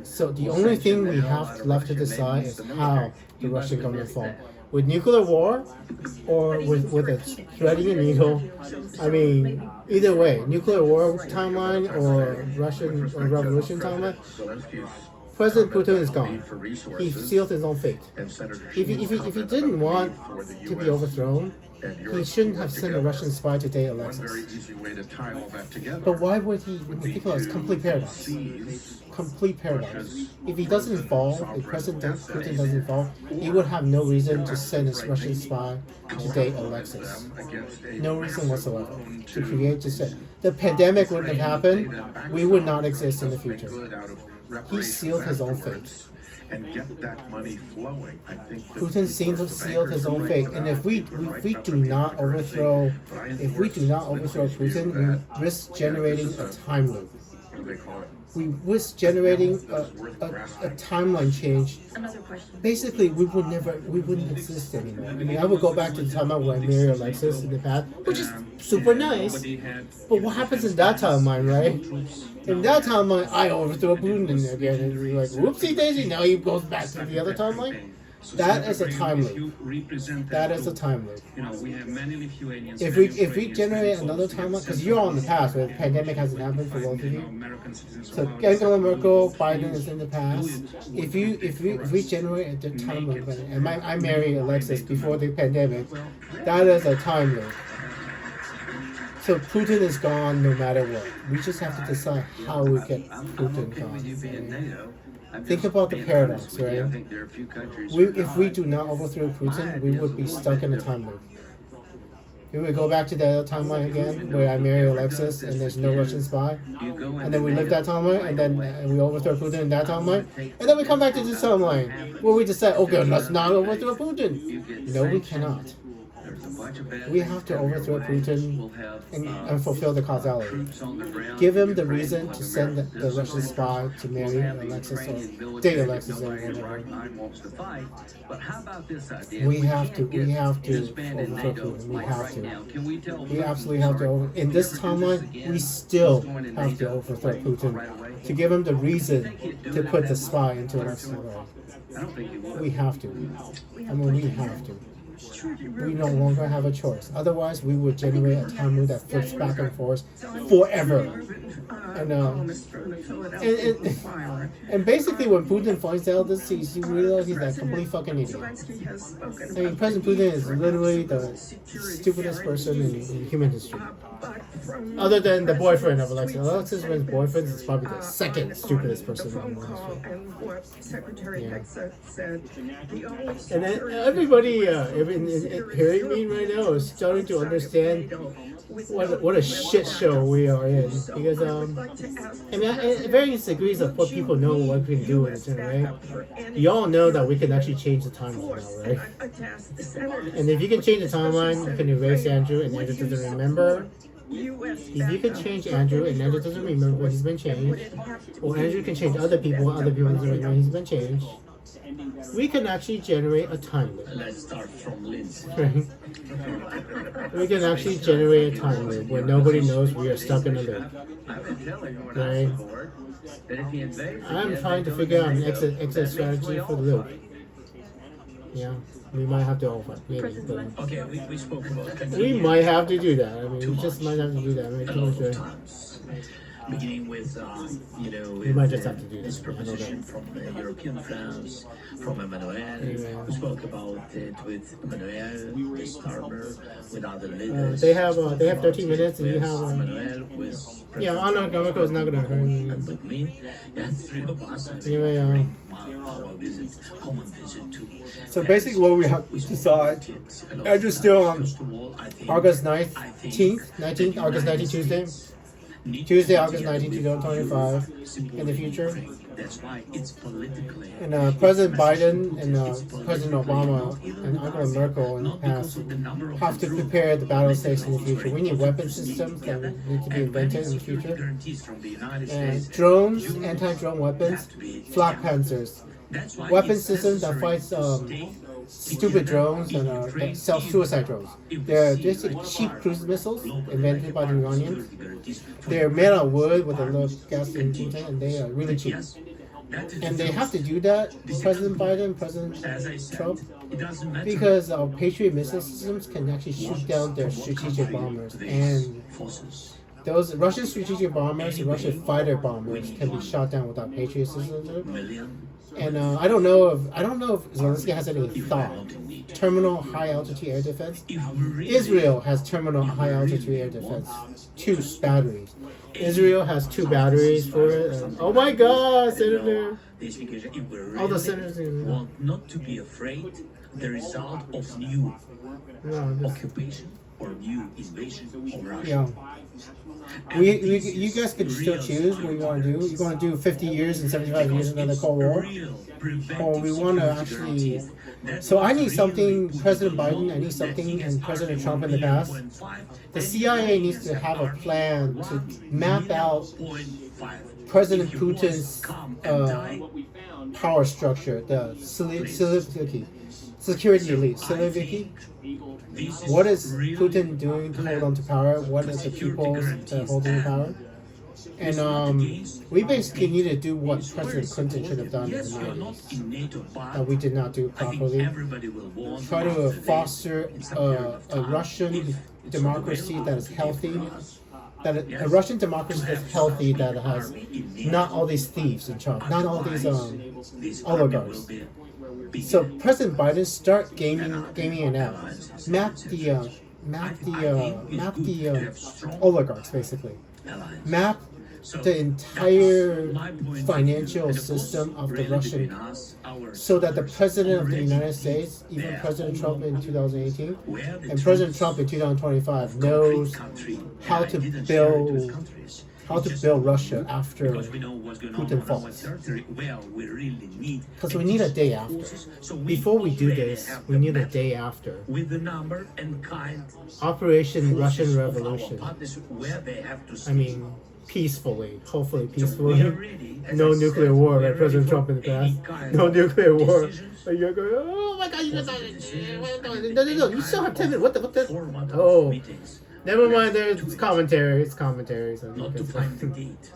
So the only thing we have left to decide is how the Russian government falls. With nuclear war or with a threading a needle. I mean, either way, nuclear war timeline or Russian revolution timeline, President Putin is gone. He sealed his own fate. If he didn't want to be overthrown, he shouldn't have sent a Russian spy to date Alexis. But why would he? Think about it, it's complete paradox. Complete paradox. If he doesn't fall, if President Putin doesn't fall, he would have no reason to send his Russian spy to date Alexis. No reason whatsoever to create to say the pandemic wouldn't have happened. We would not exist in the future. He sealed his own fate. And get that money flowing. I think Putin sealed his own fate, and if we do not overthrow Putin, we risk generating a time loop. We risk generating a timeline change. Another question. Basically, we wouldn't exist anymore. I mean, I would go back to the timeline where I married Alexis in the past, which is super nice. But what happens in that timeline, right? In that timeline, I overthrow Putin again, and you're like, whoopsie daisy, now he goes back to the other timeline. That is a time loop. That is a time loop. If we generate another timeline, because you're on the past, where the pandemic hasn't happened for both of you. So Angela Merkel, Biden is in the past. If we generate a time loop, and I married Alexis before the pandemic, that is a time loop. So Putin is gone no matter what. We just have to decide how we get Putin gone. Think about the paradox, right? If we do not overthrow Putin, we would be stuck in a time loop. We would go back to the other timeline again, where I marry Alexis and there's no Russian spy, and then we live that timeline, and then we overthrow Putin in that timeline, and then we come back to this timeline, where we decide, okay, let's not overthrow Putin. No, we cannot. We have to overthrow Putin and fulfill the causality. Give him the reason to send the Russian spy to marry Alexis or date Alexis or whatever. We have to overthrow Putin. We have to. We absolutely have to. In this timeline, we still have to overthrow Putin to give him the reason to put the spy into Alexis. We have to. I mean, we have to. We no longer have a choice. Otherwise, we would generate a time loop that flips back and forth forever. And basically, when Putin finds out this, he realizes he's a complete fucking idiot. I mean, President Putin is literally the stupidest person in human history. Other than the boyfriend of Alexis. Alexis' boyfriend is probably the second stupidest person in human history. And what Secretary Alexis said, the only and then everybody hearing me right now is starting to understand what a shit show we are in. Because I mean, at various degrees of what people know what we can do in it, right? You all know that we can actually change the timeline now, right? And if you can change the timeline, you can erase Andrew and Andrew doesn't remember. If you can change Andrew and Andrew doesn't remember what he's been changed, or Andrew can change other people and other people doesn't remember he's been changed, we can actually generate a time loop. Let's start from Lindsay. We can actually generate a time loop where nobody knows we are stuck in a loop. I've been telling you when Right? I was bored that if he invades, I'm trying to figure out an exit strategy for the loop. Yeah, we might have to offer maybe. But okay, we spoke about it. we might have to do that. I mean, we just might have to do that. Right? beginning with, We might just have to do this that. I don't know. proposition from European France, from Emmanuel, who spoke about it with Emmanuel, the starter, with other leaders. They have 13 minutes, and you have. Emmanuel, with Yeah, I know Gamako is not gonna hurt you. and with me, yeah, three of us. Anyway, Our visit, common visit to. so basically, what we have to decide. Andrew's still on August 19th, August 19th, Tuesday, August 19th, 2025, in the future. That's why it's politically. And President Biden and President Obama and Angela Merkel in the past have to prepare the battle stakes in the future. We need weapon systems that need to be invented in the future. And drones, anti-drone weapons, flak panzers, weapon systems that fights stupid drones and that self-suicide drones. They're just cheap cruise missiles invented by the Iranians. They're made out of wood with a little gas engine, and they are really cheap. And they have to do that, President Biden, President Trump, because our Patriot missile systems can actually shoot down their strategic bombers. And those Russian strategic bombers, Russian fighter bombers, can be shot down without Patriot systems. And I don't know if Zelensky has any thought. Terminal high altitude air defense. Israel has terminal high altitude air defense. 2 batteries. Israel has 2 batteries for it. And, oh my God, Senator! All the senators want not to be afraid the result of new occupation or new invasion of Russia. Yeah. You guys can still choose what you want to do. You want to do 50 years and 75 years another Cold War, or we want to actually. So I need something, President Biden. I need something, and President Trump in the past. The CIA needs to have a plan to map out President Putin's power structure, the security elite, Siloviki. What is Putin doing to hold on to power? What is the people that are holding power? And we basically need to do what President Clinton should have done in the 90s, that we did not do properly. Try to foster a Russian democracy that is healthy, a Russian democracy that's healthy, that has not all these thieves in charge, not all these oligarchs. So President Biden, start gaming it out. Map the oligarchs, basically. Map the entire financial system of the Russian, so that the President of the United States, even President Trump in 2018, and President Trump in 2025 knows how to build Russia after Putin falls. Because we need a day after. Before we do this, we need a day after. Operation Russian Revolution. I mean, peacefully, hopefully peacefully. No nuclear war, like President Trump in the past. No nuclear war. You're going, oh my God, no, you still have 10 minutes. What the? Oh. Never mind, there's commentary. It's commentary. So Not to find the gate.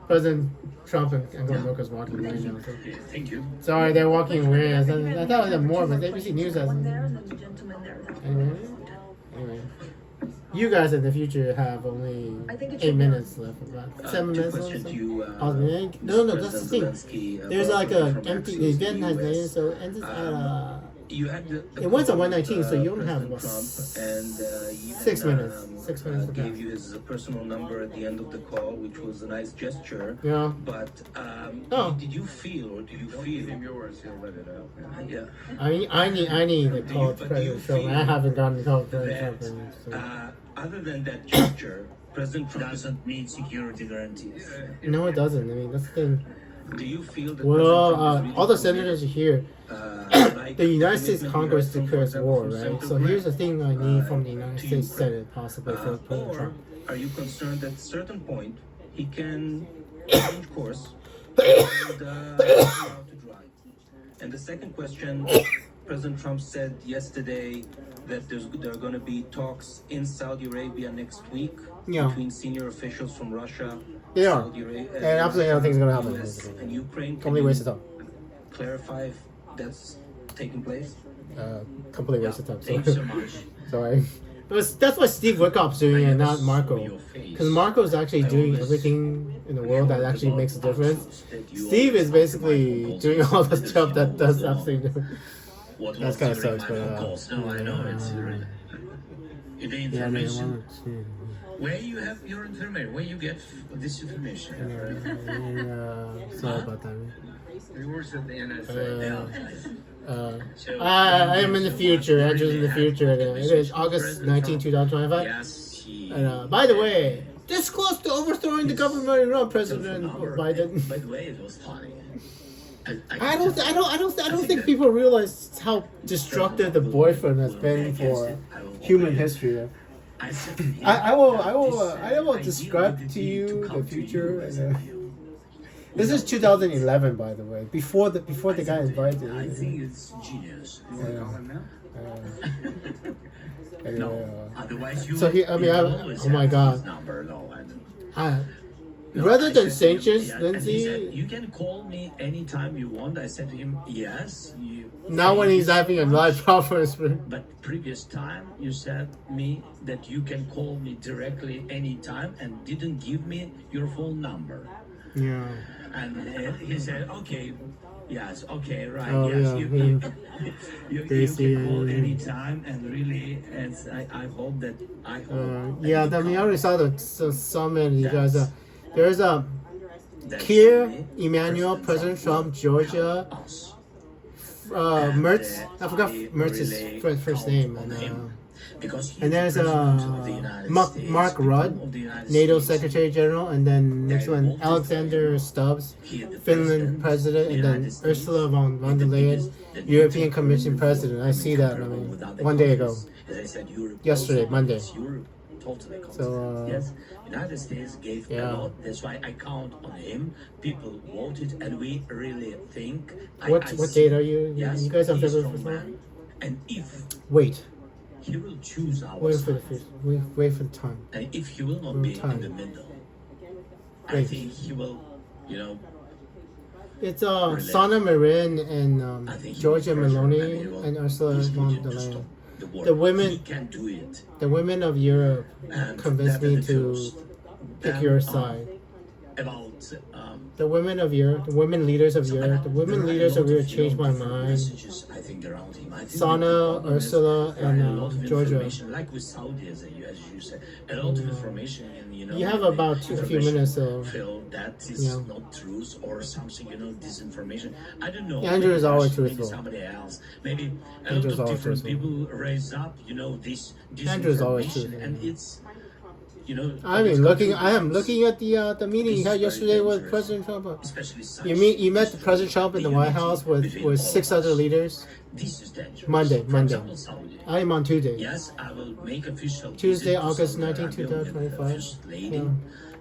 President Trump and Angela Merkel's walking away now. So. Thank you. Sorry, they're walking away. I thought it was more, but ABC News has. Anyway. You guys in the future have only 8 minutes left. About 7 minutes left. No, that's the thing. There's like a empty. The event has ended, so it ends at. It went on 119, so you only have about 6 minutes. 6 minutes. Gave you his personal number at the end of the call, which was a nice gesture. Yeah. But did you feel, or do you feel? Yours, he'll let it out. Yeah. I need the call to President Trump. I haven't gotten the call to President Trump. So. Other than that gesture, President Trump doesn't need security guarantees. No, it doesn't. I mean, that's the thing. Do you feel that all the senators are here. The United States Congress declares war, right? So here's the thing I need from the United States Senate, possibly for President Trump. Are you concerned that at a certain point he can change course and out to dry? And the second question, President Trump said yesterday that there are going to be talks in Saudi Arabia next week between senior officials from Russia. They are. Saudi Arabia, and absolutely nothing's going to happen. And Ukraine. Completely waste of time. Clarify if that's taking place? Complete waste of time. Thank you so much. Sorry. That's why Steve Wickoff's doing it, not Marco. Because Marco's actually doing everything in the world that actually makes a difference. Steve is basically doing all the stuff that does absolutely different. That's kind of sucks, but I know it's the information. Where you have your information? Where you get this information? Sorry about that. It works at the NSA. I am in the future. Andrew's in the future. It is August 19, 2025. Yes, And by the way, this close to overthrowing the government in Iran, President Biden. By the way, it was funny. I don't think people realize how destructive the boyfriend has been for human history. I will describe to you the future. This is 2011, by the way. Before the guy invited. I think it's genius. Otherwise, you. So oh my God. Rather than sanctions, Lindsay. You can call me anytime you want. I said to him, yes. Now when he's having a live conference. But previous time you said me that you can call me directly anytime and didn't give me your phone number. Yeah. And he said, okay, yes, okay, right, oh, yes, yeah. you can call anytime, and really, I hope that yeah, I mean, I already saw so many you guys. There's Keir Emanuel, President Trump, Georgia. Mertz, I forgot Mertz's first name. And there's Mark Rudd, NATO Secretary General, and then next one Alexander Stubbs, Finland President, and then Ursula von der Leyen, European Commission President. I see that. I mean, 1 day ago, yesterday, Monday. So yes, United States gave a lot. That's why I count on him. People voted, and we really think. What date are you? Yes, you guys on February 1st? And if he will choose our wait side. Wait for the time. And if he will not be in the middle, I think he will, It's Sana Marin and Georgia Meloni and Ursula von der Leyen. The women of Europe convinced me to pick your side. About the women of Europe, the women leaders of Europe, the women leaders of Europe changed my mind. Sana, Ursula, and Georgia. Like with Saudi, as you said, a lot of information, and you have about a few minutes, so feel that is not truth or something, disinformation. I don't know. Andrew is always truthful. Maybe somebody else, maybe a lot of different people raise up, this Andrew's always disinformation, truthful. and it's. I am looking at the meeting you had yesterday with President Trump. You met President Trump in the White House with 6 other leaders. This is dangerous. Monday. Example, I am on Tuesday. Yes, I will make official. Tuesday, August 19, 2025.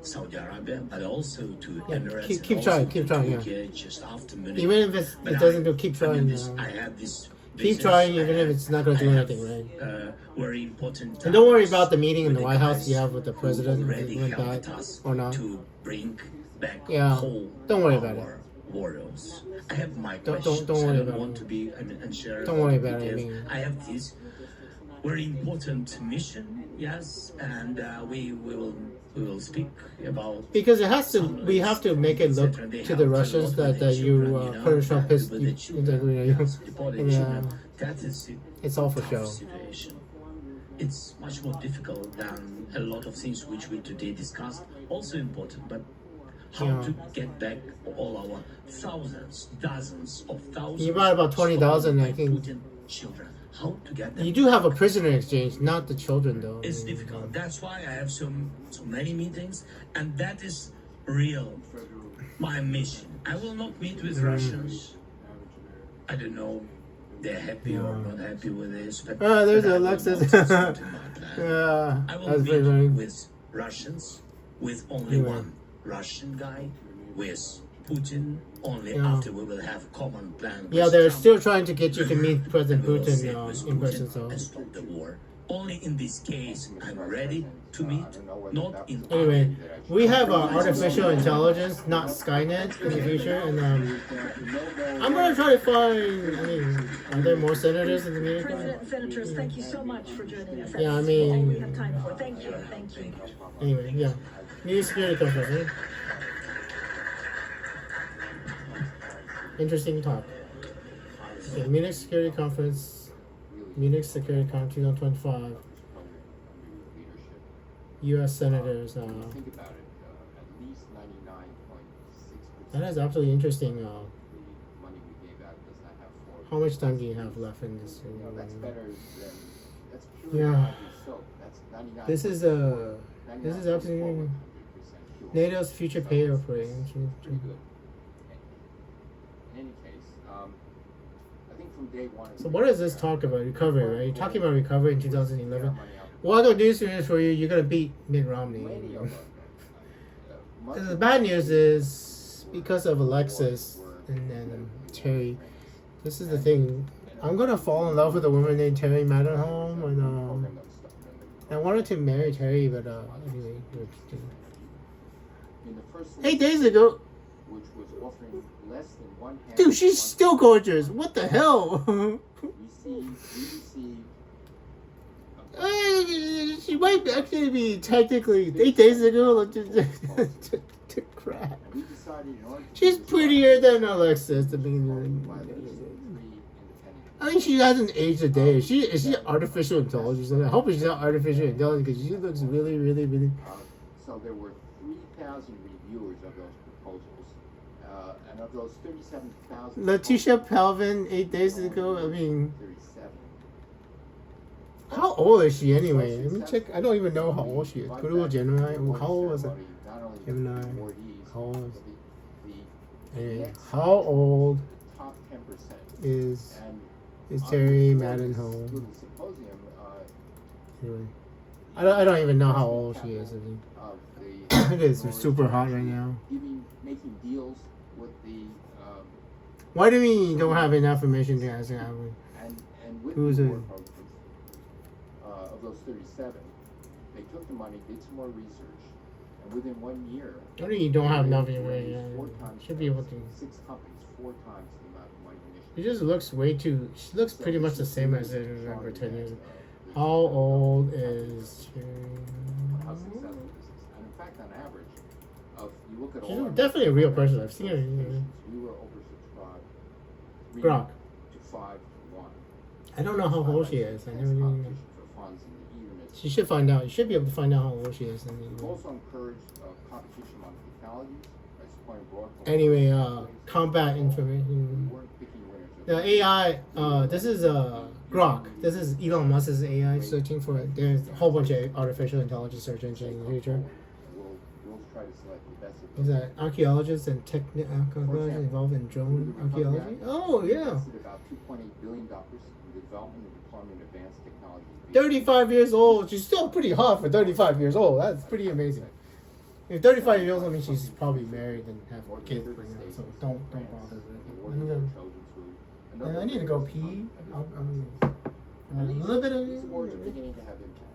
Saudi Arabia, but also to Emirates. Keep trying. Turkey, just after Munich. Even if it doesn't do, keep trying. I had this. Keep trying, even if it's not going to do anything, right? Very important. And don't worry about the meeting in the White House you have with the president, whether it went bad or not. To bring back don't worry about it. Warriors. I have my don't worry about want to be and share. Don't worry about it. I have this very important mission, yes, and we will speak about because it has to. We have to make it look to the Russians that President Trump is. It's all for show. It's much more difficult than a lot of things which we today discussed. Also important, but how to get back all our dozens of thousands. You bought about 20,000, I think. Children. How to get them? You do have a prisoner exchange, not the children, though. It's difficult. That's why I have so many meetings, and that is real. My mission. I will not meet with Russians. I don't know. They're happy or not happy with this. But there's Alexis. I will meet with Russians, with only one Russian guy, with Putin, only after we will have common plan. Yeah, they're still trying to get you to meet President Putin in person. So and stop the war Only in this case, I'm ready to meet, not in Anyway, we have artificial intelligence, not Skynet, in the future, and I'm gonna try to find. I mean, are there more senators in the meeting? President and senators, thank you so much for joining us. That's Yeah, I all mean- we have time for. Thank you. Thank you. Anyway, yeah. New security conference. Eh? Interesting talk. Okay, Munich Security Conference. Munich Security Conference 2025. U.S. senators. Think about it, at least 99.6%. That is absolutely interesting. The money we gave out does not have four. How much time do you have left in this? That's better than that's pure Yeah. soap. That's 99. This is absolutely NATO's future pay operation. Pretty good. In any case, I think from day one. So what does this talk about? Recovery, right? You're talking about recovery in 2011. Well, the news is for you, you're gonna beat Mitt Romney. And the bad news is because of Alexis and Terry. This is the thing. I'm gonna fall in love with a woman named Terry Matterhorn, and I wanted to marry Terry, but anyway. 8 days ago. Which was offering less than one half. Dude, she's still gorgeous. What the hell? We received She might actually be technically 8 days ago. Crap. She's prettier than Alexis. I mean, she hasn't aged a day. Is she artificial intelligence? I hope she's not artificial intelligence because she looks really, really, really. So there were 3,000 reviewers of those proposals, and of those 37,000. Letitia Palvin 8 days ago. I mean, 37. how old is she anyway? Let me check. I don't even know how old she is. Google Gemini. How old was it? Gemini. How old is it? Anyway, how old Top 10%. is Terry Matterhorn? Symposium, Anyway, I don't even know how old she is. I mean, it is super hot right now. making deals with the. Why do we don't have enough information to ask her? And with Who's the it? work of those 37, they took the money, did some more research, and within 1 year. I mean, you don't have enough they information. raised 4 times Should be able to. 6 companies, 4 times the amount of money She initially. just looks way too. She looks pretty much the same as I remember 10 years ago. How old is she? How successful this is. And in fact, on average, you look at all. She's our definitely a real person. I've seen her. We were oversubscribed. Grok. To 5 to 1. I don't know how old she is. I never knew. Competition for funds and the eagerness. She should find out. You should be able to find out how old she is. We've also encouraged competition among technologies by supporting broad. Anyway, combat information. We weren't picking winners. The AI. This is Grok. This is Elon Musk's AI searching for. There's a whole bunch of artificial intelligence search engines in the future. We'll try to select the best of Is that archaeologists and archaeologists involved in drone archaeology? Oh yeah. invested about $2.8 billion in the development and deployment of advanced technology. 35 years old. She's still pretty hot for 35 years old. That's pretty amazing. If 35 years old, I mean she's probably married and have kids right now. So don't bother with it. I need to go pee. A little bit of. These awards are beginning to have impact.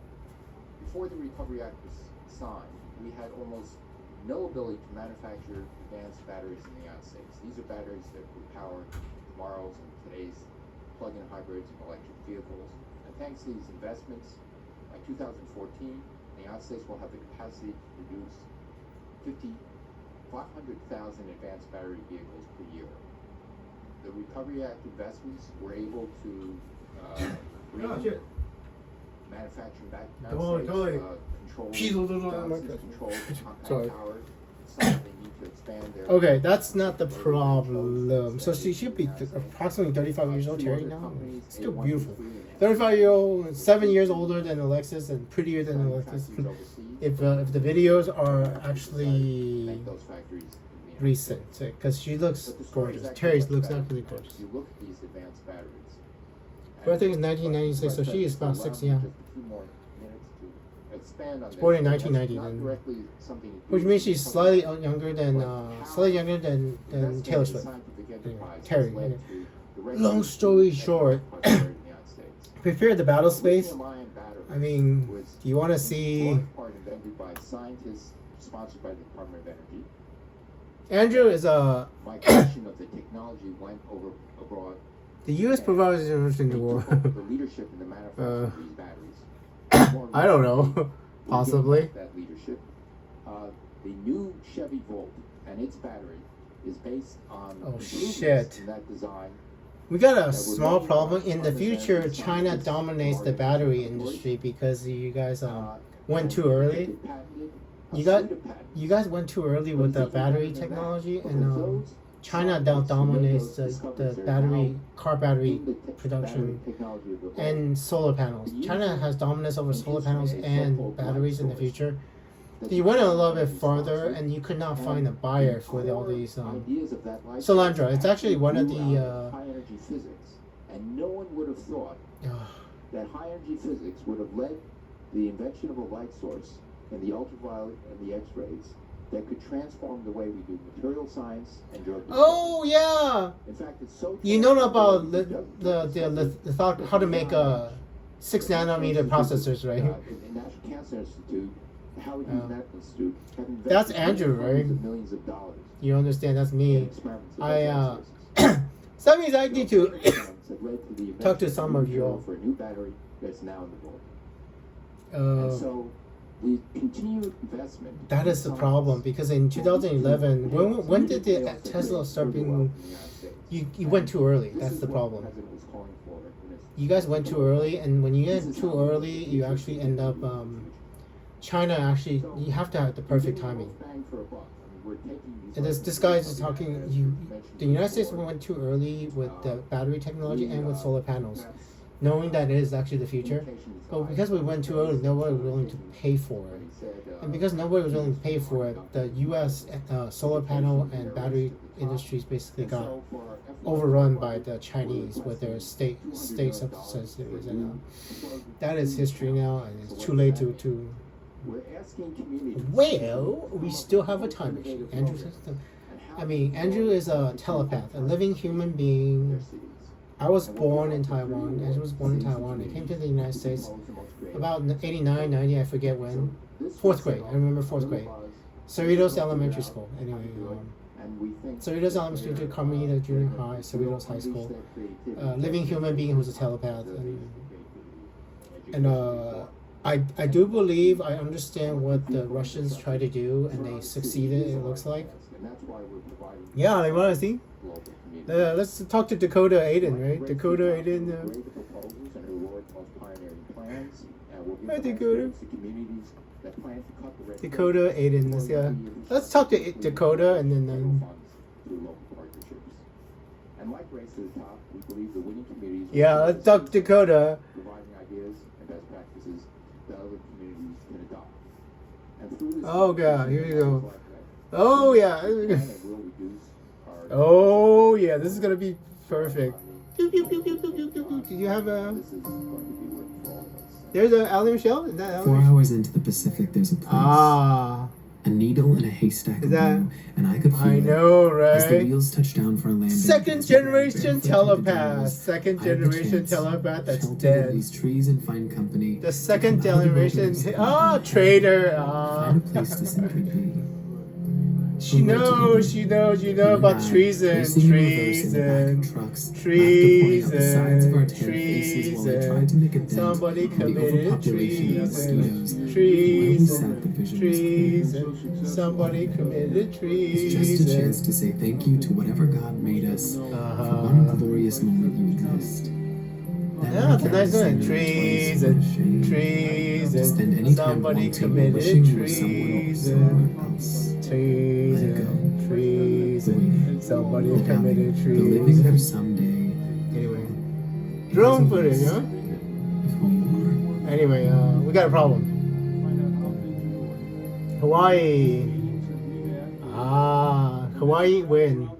Before the Recovery Act was signed, we had almost no ability to manufacture advanced batteries in the United States. These are batteries that would power tomorrow's and today's plug-in hybrids and electric vehicles. And thanks to these investments, by 2014, the United States will have the capacity to produce 500,000 advanced battery vehicles per year. The Recovery Act investments were able to bring manufacturing back to the United States, control compact power. They need to expand their. Okay, that's not the problem. So she should be approximately 35 years old, Terry, now. Still beautiful. 35-year-old, 7 years older than Alexis and prettier than Alexis. If the videos are actually recent, because she looks gorgeous. Terry looks absolutely gorgeous. You look at these advanced batteries. Birthday is 1996, so she is about 6 young. It's born in 1990, which means she's slightly younger than Taylor Swift. Anyway, Terry. Long story short, prepare the battle space. I mean, was do you want to in see large part invented by scientists sponsored by the Department of Energy. Andrew is a Migration of the technology went abroad. the U.S. provides in the They war. took over the leadership in the manufacture of these batteries. More I don't know. recently, we Possibly. gave back that leadership. The new Chevy Volt and its battery is based on improvements shit. in that design. We got a small problem. In the future, China dominates the battery industry because you guys went too early. You guys went too early with the battery technology, and China now dominates the car battery production and solar panels. China has dominance over solar panels and batteries in the future. You went a little bit further, and you could not find a buyer for all these. Solandra, it's actually one of the. High energy physics, and no one would have thought that high energy physics would have led the invention of a light source in the ultraviolet and the X-rays that could transform the way we do material science and drug discovery. Oh yeah. In fact, it's so. You know about the thought how to make a 6 nanometer processors, right? In National Cancer Institute, Howard Hughes Medical Institute, have invested That's Andrew, right? millions of dollars. You understand? That's me. in experiments of That means I need to experiments that led to the talk to invention some of of the you all. material for a new battery that's now in the world. And so the continued investment. That is the problem, because in 2011, when did the Tesla start being? You went too early. That's the problem. You guys went too early, and when you get too early, you actually end up. China actually, you have to have the perfect timing. And this guy is talking. The United States went too early with the battery technology and with solar panels, knowing that it is actually the future. But because we went too early, nobody was willing to pay for it. And because nobody was willing to pay for it, the U.S. Solar panel and battery industries basically got overrun by the Chinese with their state subsidies. And that is history now, and it's too late to. Well, we still have a time machine. Andrew is a telepath, a living human being. I was born in Taiwan. Andrew was born in Taiwan. I came to the United States about 89, 90, I forget when. 4th grade. I remember 4th grade. Cerritos Elementary School. Anyway, Cerritos Elementary School, Carmelita Junior High, Cerritos High School. Living human being who's a telepath. I do believe I understand what the Russians try to do, and they succeeded, it looks like. Yeah, I want to see. Let's talk to Dakota Aiden, right? Dakota Aiden. Hi, Dakota. Dakota Aiden. Let's talk to Dakota, and then. And like Race to the Top, we believe the winning communities. Yeah, let's talk to Dakota. Providing ideas and best practices that other communities can adopt. And through this, oh God, here you go. Oh yeah. Oh yeah, this is gonna be perfect. Did you have a? There's a Allie Michelle. Is that Allie? 4 hours into the Pacific, there's a place. A needle in a haystack of blue, and I could feel as the wheels touched down for a landing. Second generation telepath. Second generation telepath that's dead. These trees and find company. The second generation. Traitor. Find a place to simply be. She knows about treason. Somebody committed treason. Somebody committed treason. It's just a chance to say thank you to whatever God made us for one glorious moment you exist. Yeah, it's a nice one. Treason. Somebody committed treason. Treason. Somebody committed treason. The living for someday. Anyway, drone footage, huh? Anyway, we got a problem. Hawaii. Hawaii win.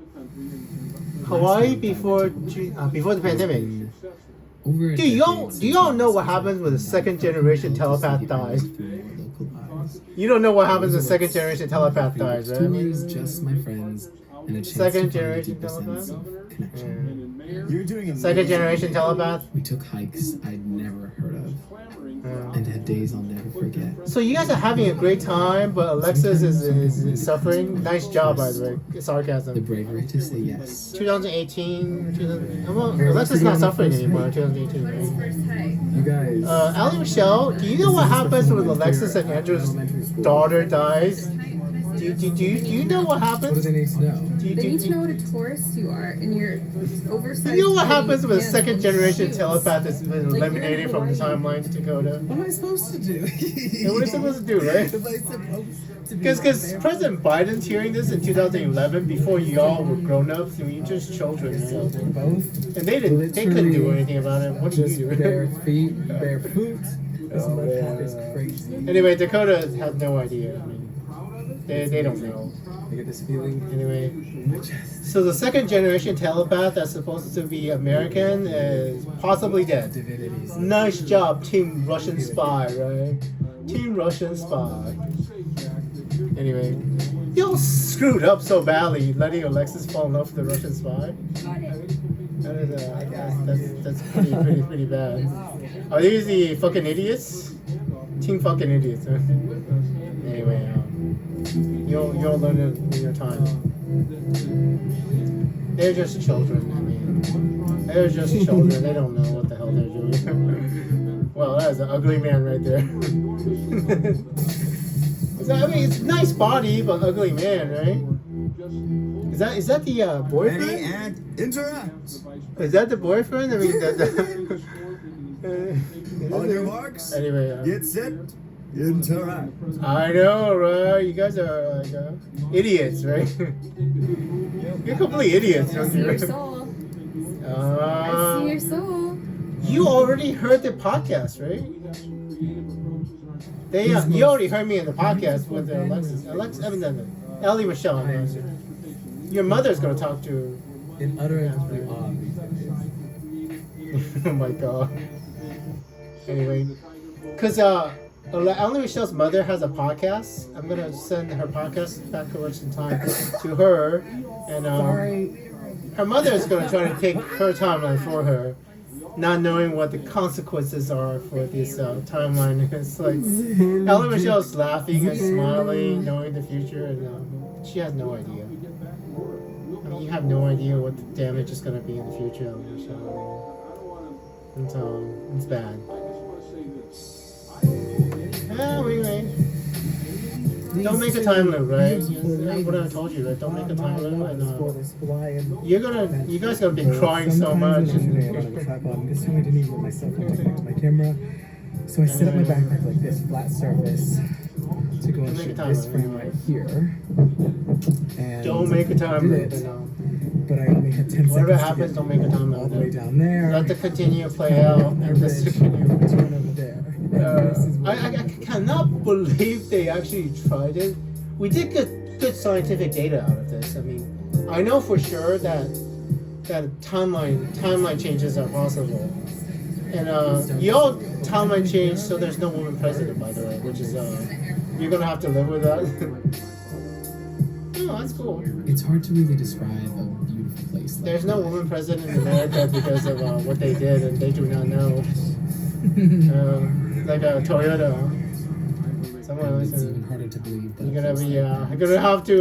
Hawaii before the pandemic. Do y'all know what happens when the second generation telepath dies? You don't know what happens when second generation telepath dies, right? Just my friends and a chance second to find a generation deeper sense telepath. of connection. You're doing second generation telepath. We took hikes I'd never heard of, and days I'll never forget. So you guys are having a great time, but Alexis is suffering. Nice job, by the way. Sarcasm. The bravery to say yes. 2018. Well, Alexis is not suffering anymore. 2018. Right? You guys. Allie Michelle, do you know what happens when Alexis and Andrew's daughter dies? Do you know what happens? What do they need to know? They need to know what a tourist you are and your oversized. You know what happens when a hands second on generation shoes. telepath is eliminated from the Hawaii. timeline, Dakota? What am I supposed to do? Yeah, what are you supposed to do, right? Am I supposed to be Because President Biden's hearing this in 2011 before y'all were grown ups. I mean, you're just children. You know? Both. And they couldn't do anything about it. What did Just you do? bare feet, bare foot. This mudpath is crazy. Anyway, Dakota has no idea. I mean, they don't know. I get this feeling Anyway, so the second generation telepath that's supposed to be American is possibly dead. divinities. Nice job, Team Russian Spy, right? Team Russian Spy. Anyway, y'all screwed up so badly letting Alexis fall in love with the Russian spy. That's pretty bad. Are these the fucking idiots? Team fucking idiots. Huh? Anyway, you'll learn it in your time. They're just children. I mean, they're just children. They don't know what the hell they're doing. Well, that's an ugly man right there. I mean, it's a nice body, but ugly man, right? Is that the boyfriend? Ready and interact. Is that the boyfriend? I mean, On your marks. Anyway, Get set. Interact. I know, right? You guys are like idiots, right? You're complete idiots. I see your soul. I see your soul. You already heard the podcast, right? You already heard me in the podcast with Alexis. Ellie Michelle. Your mother's gonna talk to. In utterance pretty odd. Oh my god. Anyway, because Ellie Michelle's mother has a podcast. I'm gonna send her podcast back over in time to her, and her mother is gonna try to take her timeline for her, not knowing what the consequences are for this timeline. It's like Ellie Michelle's laughing and smiling, knowing the future, and she has no idea. I mean, you have no idea what the damage is gonna be in the future, Ellie Michelle. And so it's bad. Yeah, anyway. Don't make a time loop, right? That's what I told you, right? Don't make a time loop, and you guys are gonna be crying so much. This time I didn't even let myself connect to my camera, so I set up my backpack like this, flat surface, to go and shoot this frame right here. And don't make a time loop. But I only had 10 seconds. Whatever happens, don't make a time loop. All the way down there. Let the continue play out, and this continue. Return over there. I cannot believe they actually tried it. We did get good scientific data out of this. I mean, I know for sure that timeline changes are possible. And y'all timeline changed, so there's no woman president, by the way, which is you're gonna have to live with that. Oh, that's cool. It's hard to really describe a beautiful place. There's no woman president in America because of what they did, and they do not know. Like a Toyota. Someone it's even harder to believe. You're gonna be. You're gonna have to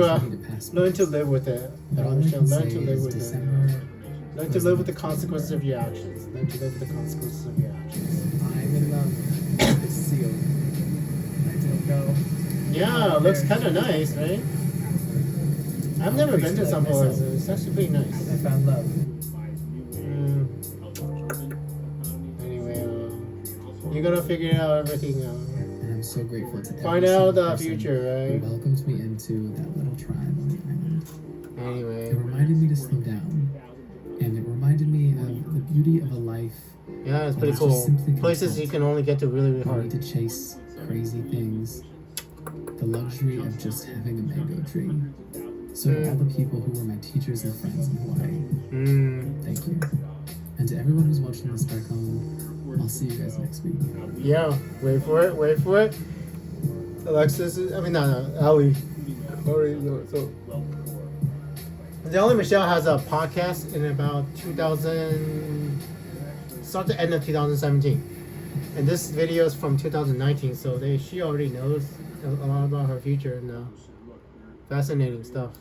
learn to live with it. Learn to live with it. Learn to live with the consequences of your actions. Learn to live with the consequences of your actions. I'm in love with the seal. I don't know. Yeah, it looks kind of nice, right? I've never been to some places. It's actually pretty nice. I found love. Anyway, you're gonna figure out everything. And I'm so grateful to find out the future, right? Who welcomes me into that little tribe on the island. Anyway, it reminded me to slow down, and it reminded me of the beauty of a life. Yeah, it's pretty cool. Places you can only get to really hard. To chase crazy things. The luxury of just having a mango tree. So to all the people who were my teachers and friends in Hawaii, thank you. And to everyone who's watching this back home, I'll see you guys next week. Yeah, wait for it. Alexis, Allie. So, Ellie Michelle has a podcast in about 2000, start to end of 2017. And this video is from 2019, so she already knows a lot about her future and fascinating stuff.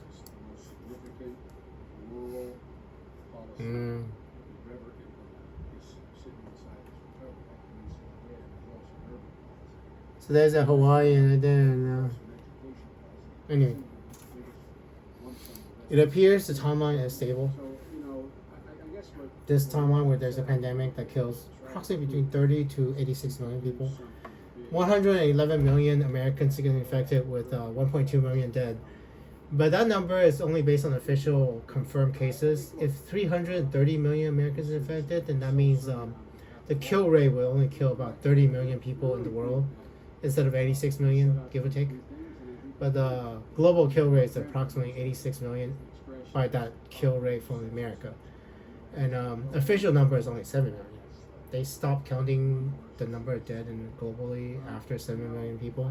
So there's a Hawaii and then anyway. It appears the timeline is stable. This timeline where there's a pandemic that kills approximately between 30 to 86 million people. 111 million Americans getting infected with 1.2 million dead. But that number is only based on official confirmed cases. If 330 million Americans are infected, then that means the kill rate will only kill about 30 million people in the world instead of 86 million, give or take. But the global kill rate is approximately 86 million by that kill rate from America. And official number is only 7 million. They stopped counting the number of dead globally after 7 million people.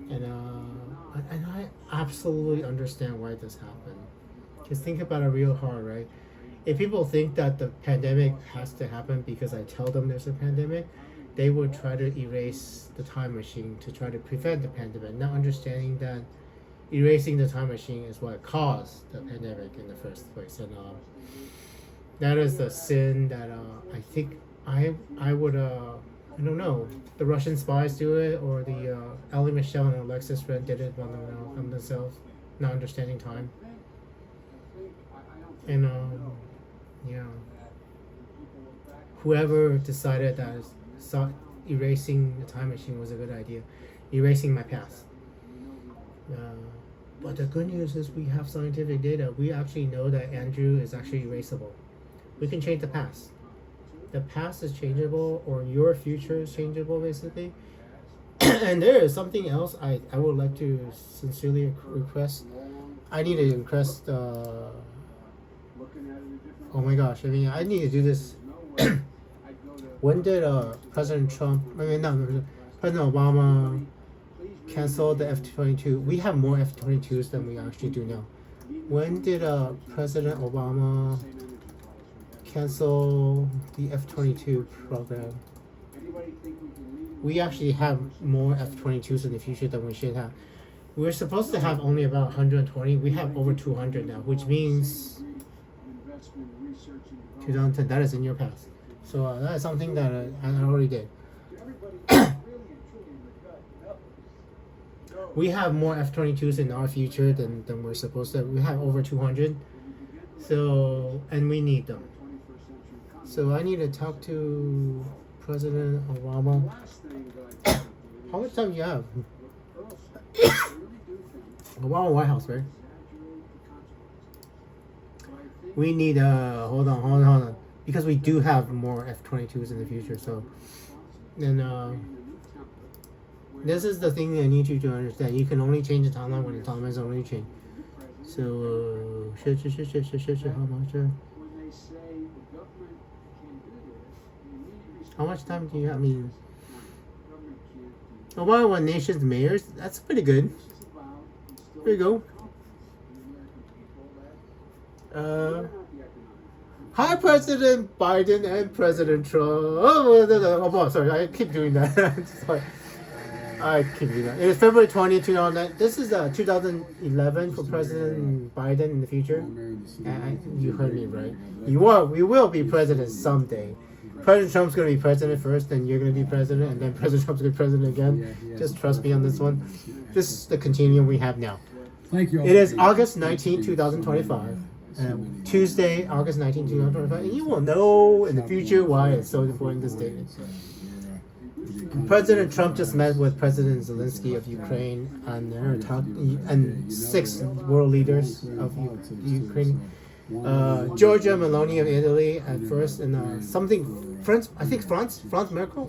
And I absolutely understand why this happened. Just think about it real hard, right? If people think that the pandemic has to happen because I tell them there's a pandemic, they would try to erase the time machine to try to prevent the pandemic, not understanding that erasing the time machine is what caused the pandemic in the first place. And that is the sin that I think I would I don't know, the Russian spies do it, or the Allie, Michelle, and Alexis friend did it on themselves, not understanding time. And yeah, whoever decided that erasing the time machine was a good idea, erasing my past. But the good news is we have scientific data. We actually know that Andrew is actually erasable. We can change the past. The past is changeable, or your future is changeable, basically. And there is something else I would like to sincerely request. I need to request. Oh my gosh! I mean, I need to do this. When did President Obama cancel the F-22? We have more F-22s than we actually do now. When did President Obama cancel the F-22 program? We actually have more F-22s in the future than we should have. We're supposed to have only about 120. We have over 200 now, which means 2010. That is in your past. So that is something that I already did. We have more F-22s in our future than we're supposed to. We have over 200. So, and we need them. So I need to talk to President Obama. How much time do you have? Obama White House, right? We need hold on. Because we do have more F-22s in the future, so then this is the thing I need you to understand. You can only change the timeline when the timeline is only changed. So how much time do you have? I mean, Obama won nation's mayors. That's pretty good. There you go. Hi, President Biden and President Trump. Oh, sorry, I keep doing that. I keep doing that. It is February 20, 2009. This is 2011 for President Biden in the future. You heard me right. We will be president someday. President Trump's going to be president first, then you're going to be president, and then President Trump's going to be president again. Just trust me on this one. This is the continuum we have now. Thank you all. It is August 19, 2025. Tuesday, August 19, 2025. And you will know in the future why it's so important, this date. President Trump just met with President Zelensky of Ukraine and 6 world leaders of Ukraine. Georgia Meloni of Italy at first, and France Merkel,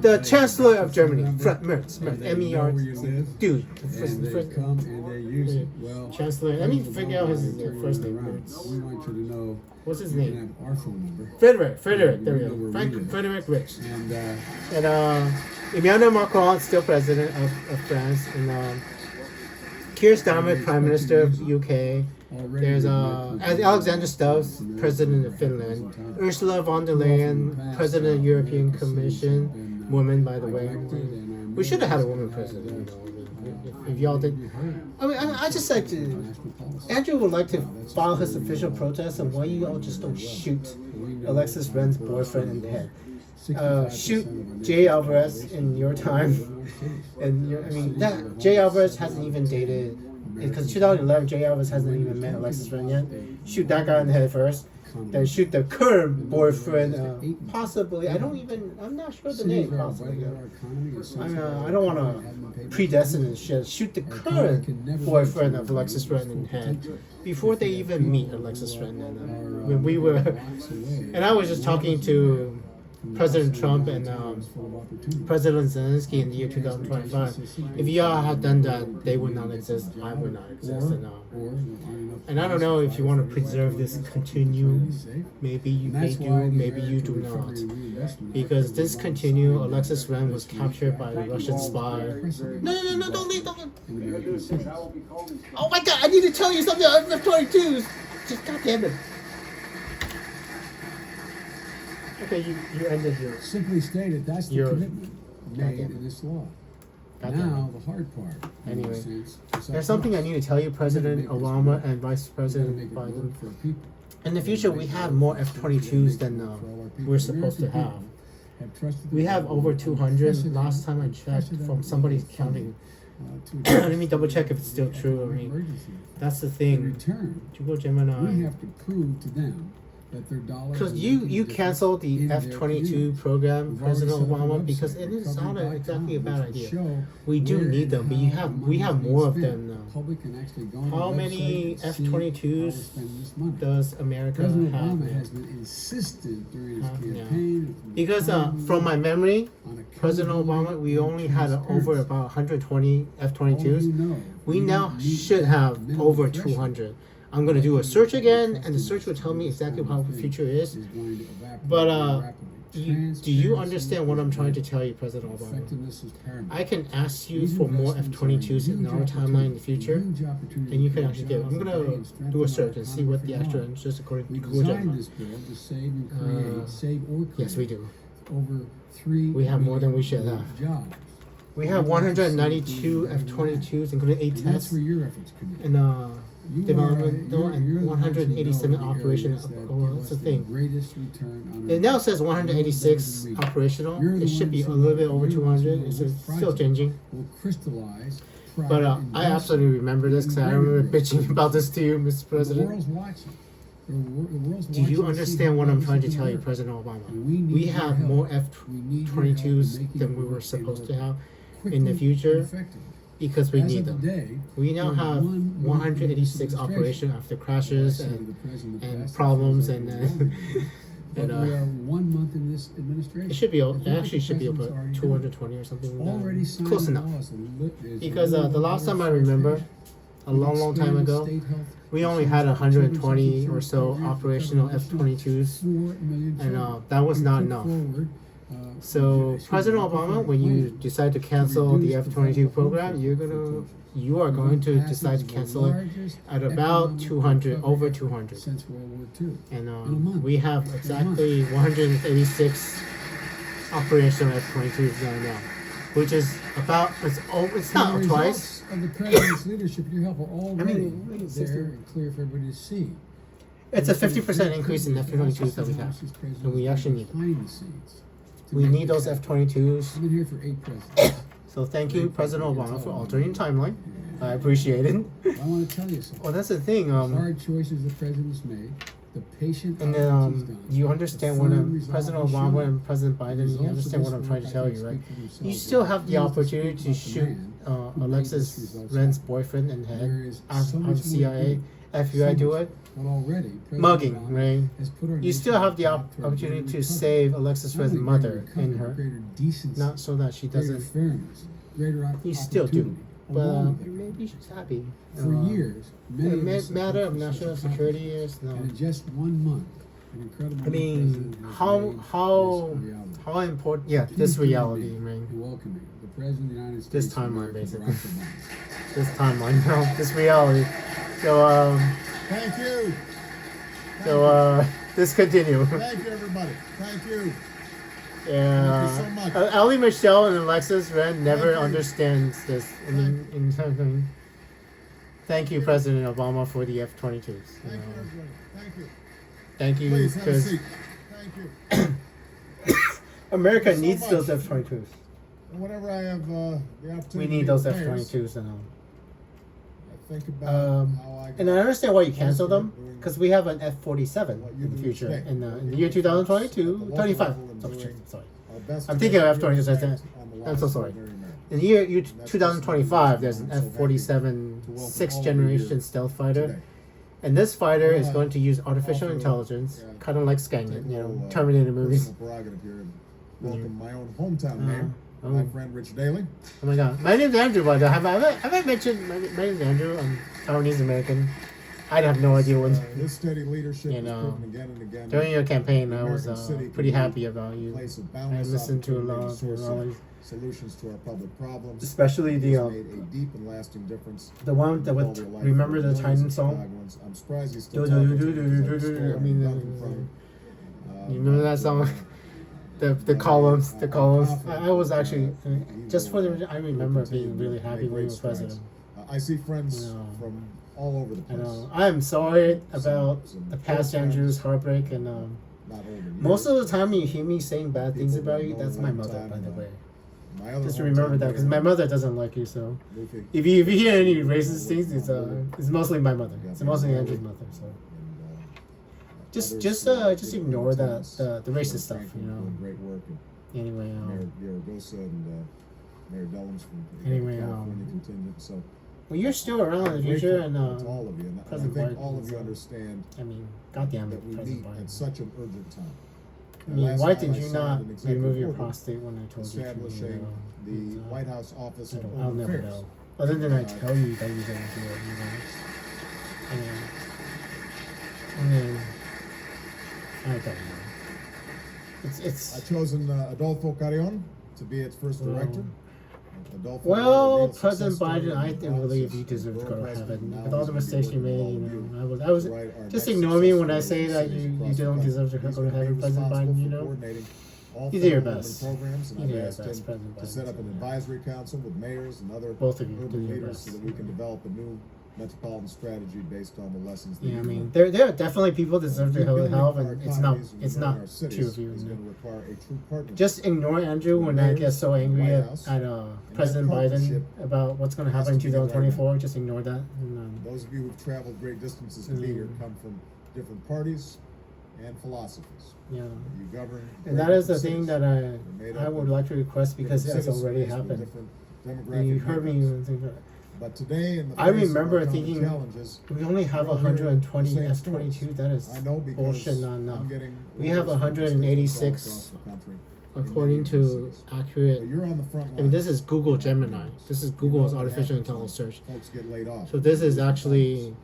the Chancellor of Germany, Merz, M-E-R-Z, dude. Chancellor. Let me figure out his first name. Merz. What's his name? Frederick. There we go. Frederick Rich. And Emmanuel Macron, still president of France, and Keir Starmer, Prime Minister of UK, There's Alexander Stubbs, President of Finland, Ursula von der Leyen, President of the European Commission, woman, by the way. We should have had a woman president. If y'all did, I mean, I just like to. Andrew would like to file his official protest on why you all just don't shoot Alexis Ren's boyfriend in the head. Shoot Jay Alvarez in your time, and I mean that Jay Alvarez hasn't even dated, because 2011 Jay Alvarez hasn't even met Alexis Ren yet. Shoot that guy in the head first, then shoot the current boyfriend, possibly. I'm not sure the name. Possibly. I don't want to predestine and shit. Shoot the current boyfriend of Alexis Ren in the head before they even meet Alexis Ren. And when we were, and I was just talking to President Trump and President Zelensky in the year 2025. If y'all had done that, they would not exist. I would not exist. And I don't know if you want to preserve this continue. Maybe you may do, maybe you do not. Because this continue, Alexis Ren was captured by a Russian spy. No, don't leave. Oh my God, I need to tell you something about F-22s. Just goddamn it. Okay, you ended your... Simply stated, that's the commitment made in this law. Now, the hard part. Anyway, there's something I need to tell you, President Obama and Vice President Biden. In the future, we have more F-22s than we're supposed to have. We have over 200. Last time I checked, from somebody's counting. Let me double check if it's still true. I mean, that's the thing. Google Gemini. We have to prove to them that their dollars. Because you canceled the F-22 program, President Obama, because it is not exactly a bad idea. We do need them, but we have more of them now. How many F-22s does America have? President Obama has been insistent during his campaign. Because from my memory, President Obama, we only had over about 120 F-22s. We now should have over 200. I'm going to do a search again, and the search will tell me exactly how the future is. But do you understand what I'm trying to tell you, President Obama? I can ask you for more F-22s in our timeline in the future, and you can actually get it. I'm going to do a search and see what the actual answer is according to Google Gemini. Yes, we do. We have more than we should have. We have 192 F-22s, including 8 tests, and developmental and 187 operational. Oh, that's the thing. It now says 186 operational. It should be a little bit over 200. It's still changing. But I absolutely remember this because I remember bitching about this to you, Mr. President. Do you understand what I'm trying to tell you, President Obama? We have more F-22s than we were supposed to have in the future, because we need them. We now have 186 operations after crashes and problems and we are 1 month in this administration. It actually should be about 220 or something. Close enough. Because the last time I remember, a long time ago, we only had 120 or so operational F-22s, and that was not enough. So President Obama, when you decide to cancel the F-22 program, you are going to decide to cancel it at about 200, over 200. And we have exactly 186 operational F-22s now, which is about, it's not twice. Of the president's leadership, your help are already there and clear for everybody to see. It's a 50% increase in F-22s that we have, and we actually need them. We need those F-22s. I've been here for 8 presidents. So thank you, President Obama, for altering the timeline. I appreciate it. I want to tell you something. Well, that's the thing. Hard choices the president's made. The patient and then you understand what President Obama and President Biden, you understand what I'm trying to tell you, right? You still have the opportunity to shoot Alexis Ren's boyfriend in the head on CIA, FBI do it. Mugging, right? You still have the opportunity to save Alexis Ren's mother in her, not so that she doesn't. You still do, but maybe she's happy. For years, matter of national security is no. And in just 1 month, an incredible. I mean, how important? Yeah, this reality, right? Welcoming the president of the United States. This timeline, basically. This timeline, no, this reality. So Thank you. So discontinue. Thank you, everybody. Thank you. Yeah. Thank you so much. Allie, Michelle, and Alexis Ren never understands this. Thank you, President Obama, for the F-22s. Thank you, everybody. Thank you. Thank you. Please have a seat. Thank you. America so needs much. those F-22s. And whenever I have the opportunity, We need those to mayors, F-22s. I think about how I And I understand why you canceled them, because we have an F-47 in the future. In the year 2022, 25. Sorry. I'm thinking of F-22s. I'm so sorry. In the year 2025, there's an F-47 6th generation stealth fighter. And this fighter is going to use artificial intelligence, kind of like Skynet, Terminator movies. Prerogative here and welcome my own hometown mayor, my friend Rich Daley. Oh my God, my name's Andrew. By the way, have I mentioned my name's Andrew? I'm Taiwanese American. I'd have no idea when. His steady leadership is proven again and again. During your campaign, I was American city pretty can happy be about you. a place of I boundless listened to a lot opportunity of to your source rallies. solutions to our public problems. Especially the, He's made a deep and lasting difference The one that in with quality of life remember for the millions Titan of song? Chicagoans. I'm surprised he's still Do, talking do, to do, me do, because do, I'm do, do. still I mean, Duncan from, you remember that song? The columns. I was actually just for the. I remember being really happy when he was president. I see friends from all over the I place. know. I'm sorry about the past Andrew's heartbreak, and most of the time you hear me saying bad things about you, that's my mother, by the way. Just remember that, because my mother doesn't like you. So if you hear any racist things, it's mostly my mother. It's mostly Andrew's mother. So just ignore the racist stuff, Great work. Anyway, Mayor Garagosa and Mayor Dellums from Anyway, California contingent. So well, you're still around in the future, and to all of you, and I President think Biden all of is, you understand. I mean, goddamn that it, we President meet Biden. at such an urgent time. I mean, Last why night did I you signed not an executive remove your order prostate when I told you to? establishing the White House Office of I'll Home never Affairs. know. Other than I tell you that you're going to do it, I mean, I don't know. It's I've chosen Adolfo Carrion to be its first director. Adolfo well, revealed President success story Biden, I and think believe analysis. you deserve to go to President heaven. now With all is the gonna be mistakes you working made, with all of you I was to write our just next ignore me when I success say that stories you across the don't country. deserve to He's go to gonna be heaven, President responsible Biden, for coordinating all You do your federal best. government programs, and You I've do your asked best, him President to Biden. set up an advisory council with mayors and other Both of you do urban your leaders best. so that we can develop a new metropolitan strategy based on the lessons that Yeah, I we've mean, learned. there are definitely people that deserve to go to Rebuilding hell, our and it's not economies and rebuilding our cities true of you. is going to require a true partnership. Just ignore Andrew when I get so angry White at House, President that Biden partnership about what's going to happen in has to be right 2024. Just ignore that. And, Those of you who've traveled great distances to be here come from different parties and philosophies. yeah. You govern. And great that is the different thing cities. that They're made I up would of like to request, because it different has already cities with happened. different And demographic you heard me makeups. even think that. But today, in the I face of remember our common thinking challenges, we only have we're all hearing 120 the same F-22. stories. That is I know because bullshit, not enough. I'm getting We have orders from constituents all 186 across the country in according many of to these cities. accurate. But you're on the front I mean, this lines. is Google Gemini. This is Google's You know what artificial happens when intelligence search. Folks get laid off. So this is They lose actually, their homes,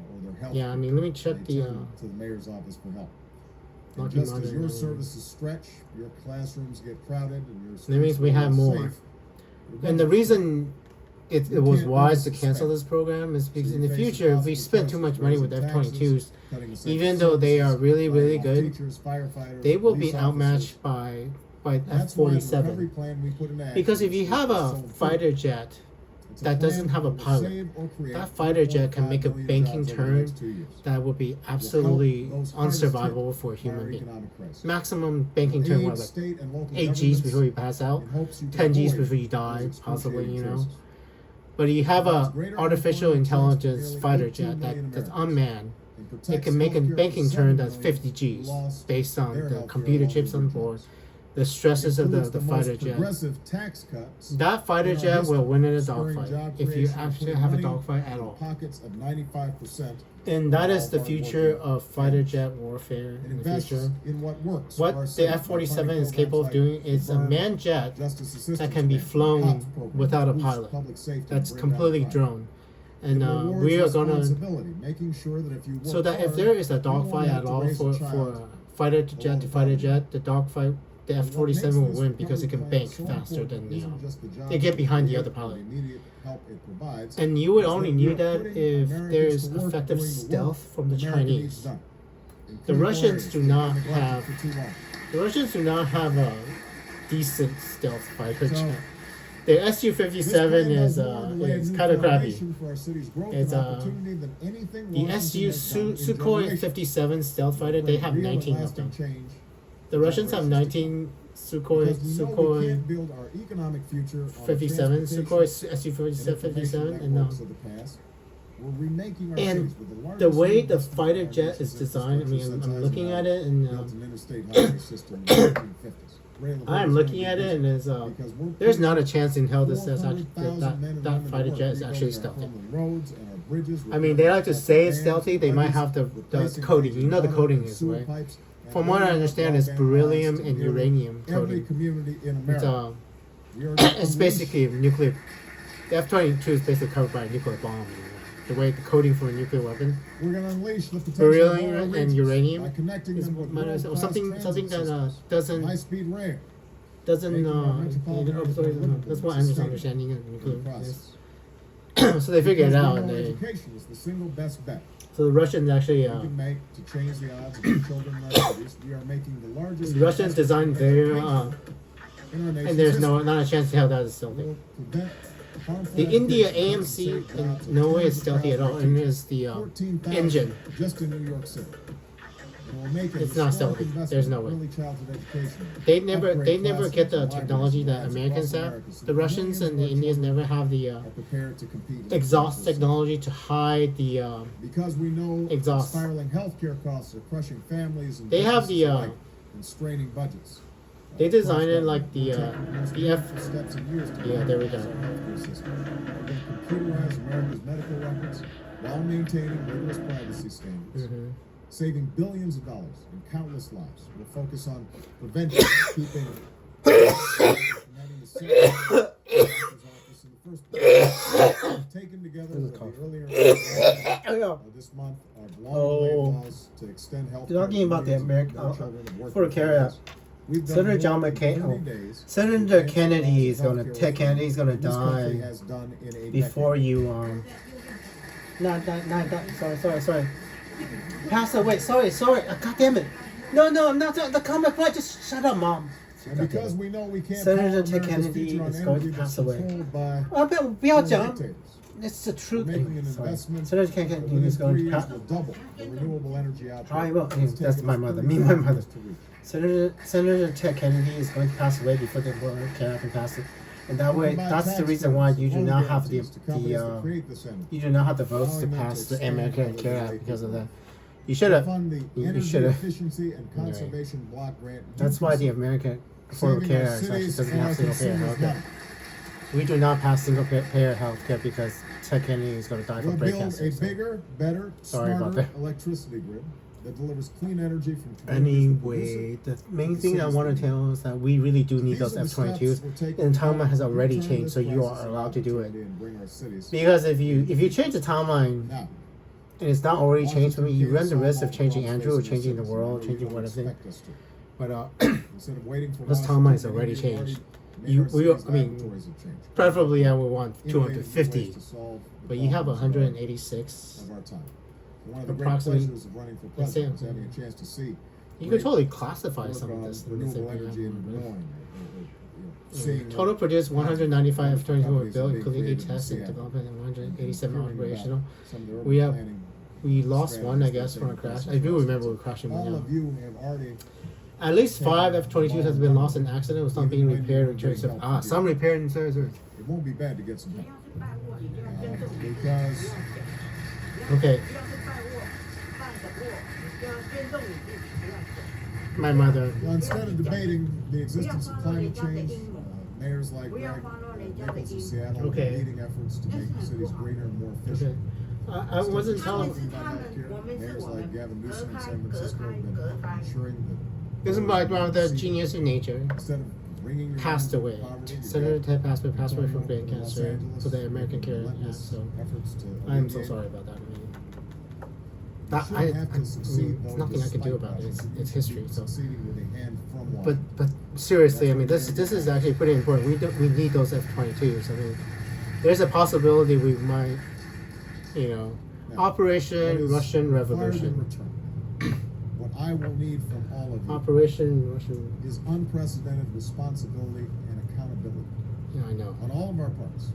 or their health yeah. I mean, let me check they the. turn to the mayor's office for help. And Lucky just as Mother your knows. services stretch, your classrooms get crowded, and your That means we have schools more. safe, your And the budgets reason it You was can't wise to overspend. cancel this program is because So in you the face future, if we possible spend too much money with raising F-22s, taxes, cutting essential even though they are services, really, really laying off good, teachers, firefighters, they will police be officers. outmatched by That's why the recovery F-47. plan we put into action Because if you is have a so important. fighter jet It's a that doesn't plan have a that will pilot, save or create that fighter jet can 1.5 make a million banking jobs over the turn next 2 years. that would be Will help absolutely those hardest unsurvivable hit for a by human our being. economic crisis. Maximum banking Aid turn was like state and local 8 Gs governments before you pass out, in hopes you can 10 Gs avoid before you die, those possibly, excruciating you know. choices. But you have Provides a greater artificial unemployment insurance for intelligence nearly fighter 18 jet million that's Americans, unmanned. and It protects can make a healthcare for banking 7 turn that's million 50 who Gs lost based on their the healthcare computer along chips with on their board, jobs. the stresses of Includes the most fighter jet. progressive tax cuts That fighter in our jet will win in a history, spurring dogfight job if you creation and actually putting have a money dogfight at in the all. pockets of 95%. And that of is the all future hardworking of fighter families. jet warfare It in the invests future. in what works. for What our the city by F-47 funding is capable of programs doing like is a Burn, manned jet Justice Assistance that can be Grant, flown COPS program, without a boosts pilot. public safety and That's bring down completely crime. drone. And It rewards we are gonna, responsibility, making sure that if you work so that if hard, there is a you won't dogfight have at to all raise a for child fighter jet to fighter jet, the dogfight the F-27 will win because it can bank faster than they get behind the other pilot. And you would only need that if there's effective stealth from the Chinese. The Russians do not have a decent stealth fighter jet. The Su-57 is kind of crappy. It's the Sukhoi 57 stealth fighter. They have 19 of them. The Russians have 19 Sukhoi 57 Sukhoi Su-57 and the way the fighter jet is designed. I mean, I'm looking at it and I'm looking at it and there's not a chance in hell that fighter jet is actually stealthy. I mean, they like to say it's stealthy. They might have the coating. You know the coating is, right? From what I understand, it's beryllium and uranium coating. It's basically nuclear. The F-22 is basically covered by a nuclear bomb. The way the coating for a nuclear weapon. Beryllium and uranium is something that doesn't. That's what I'm just understanding of nuclear is. So they figured it out, and so the Russians actually. The Russians designed their and there's not a chance in hell that is stealthy. The India AMC in no way is stealthy at all, and it's the engine. Just in New York City. It's not stealthy. There's no way. They never get the technology that Americans have. The Russians and the Indians never have the exhaust technology to hide the because we know exhaust. Spiraling healthcare costs are crushing families and they have the and straining budgets. They designed it like the F. Yeah, there we go. Computerize America's medical records while maintaining rigorous privacy standards. Saving billions of dollars and countless lives. We'll focus on prevention, keeping having the same office in the first place. We've taken together with the earlier this month our long-delayed laws to extend health. Talking about the American for a carryout. Senator John McCain, Senator Kennedy is going to. Ted Kennedy is going to die before you. Sorry. Pass away. Sorry. God damn it. No, I'm not. The comic book. Just shut up, Mom. Because we know we can't. Senator Ted Kennedy is going to pass away. It's the truth. Senator Kennedy is going to pass. Double the renewable energy output. I will. That's my mother. My mother. Senator Ted Kennedy is going to pass away before the World Care can pass it, and that way, that's the reason why you do not have you do not have the votes to pass the American Care Act because of that. You should have. You should have. That's why the American Affordable Care Act actually doesn't have single payer health care. We do not pass single payer health care because Ted Kennedy is going to die from breast cancer. A bigger, better, smarter electricity grid that delivers clean energy from anyway, the main thing I want to tell is that we really do need those F-22s, and the timeline has already changed, so you are allowed to do it. Because if you change the timeline, and it's not already changed, I mean, you run the risk of changing Andrew or changing the world, changing whatever. But this timeline is already changed. Preferably I would want 250, but you have 186. One of the great pleasures of running for president is having a chance to see. You could totally classify some of this. Renewable energy and total produced 195 F-22 built, including 8 tests and development, and 187 operational. We lost one, I guess, from a crash. I do remember we crashing one. At least 5 F-22s has been lost in accident with some being repaired in service. Some repaired in service. It won't be bad to get some help. Because okay. My mother. Well, instead of debating the existence of climate change, mayors like Greg Nichols of Seattle are leading efforts to make cities greener and more efficient. I wasn't telling. Mayors like Gavin Newsom in San Francisco have been ensuring that. This is my brother, genius in nature. Instead of passed away. Senator Ted passed away from brain cancer for the American Care Act. So I'm so sorry about that. There's nothing I can do about it. It's history. So, but seriously, I mean, this is actually pretty important. We need those F-22s. I mean, there's a possibility we might, Operation Russian Revolution. What I will need from all of you Operation Russian is unprecedented responsibility and accountability. Yeah, I know. On all of our parts.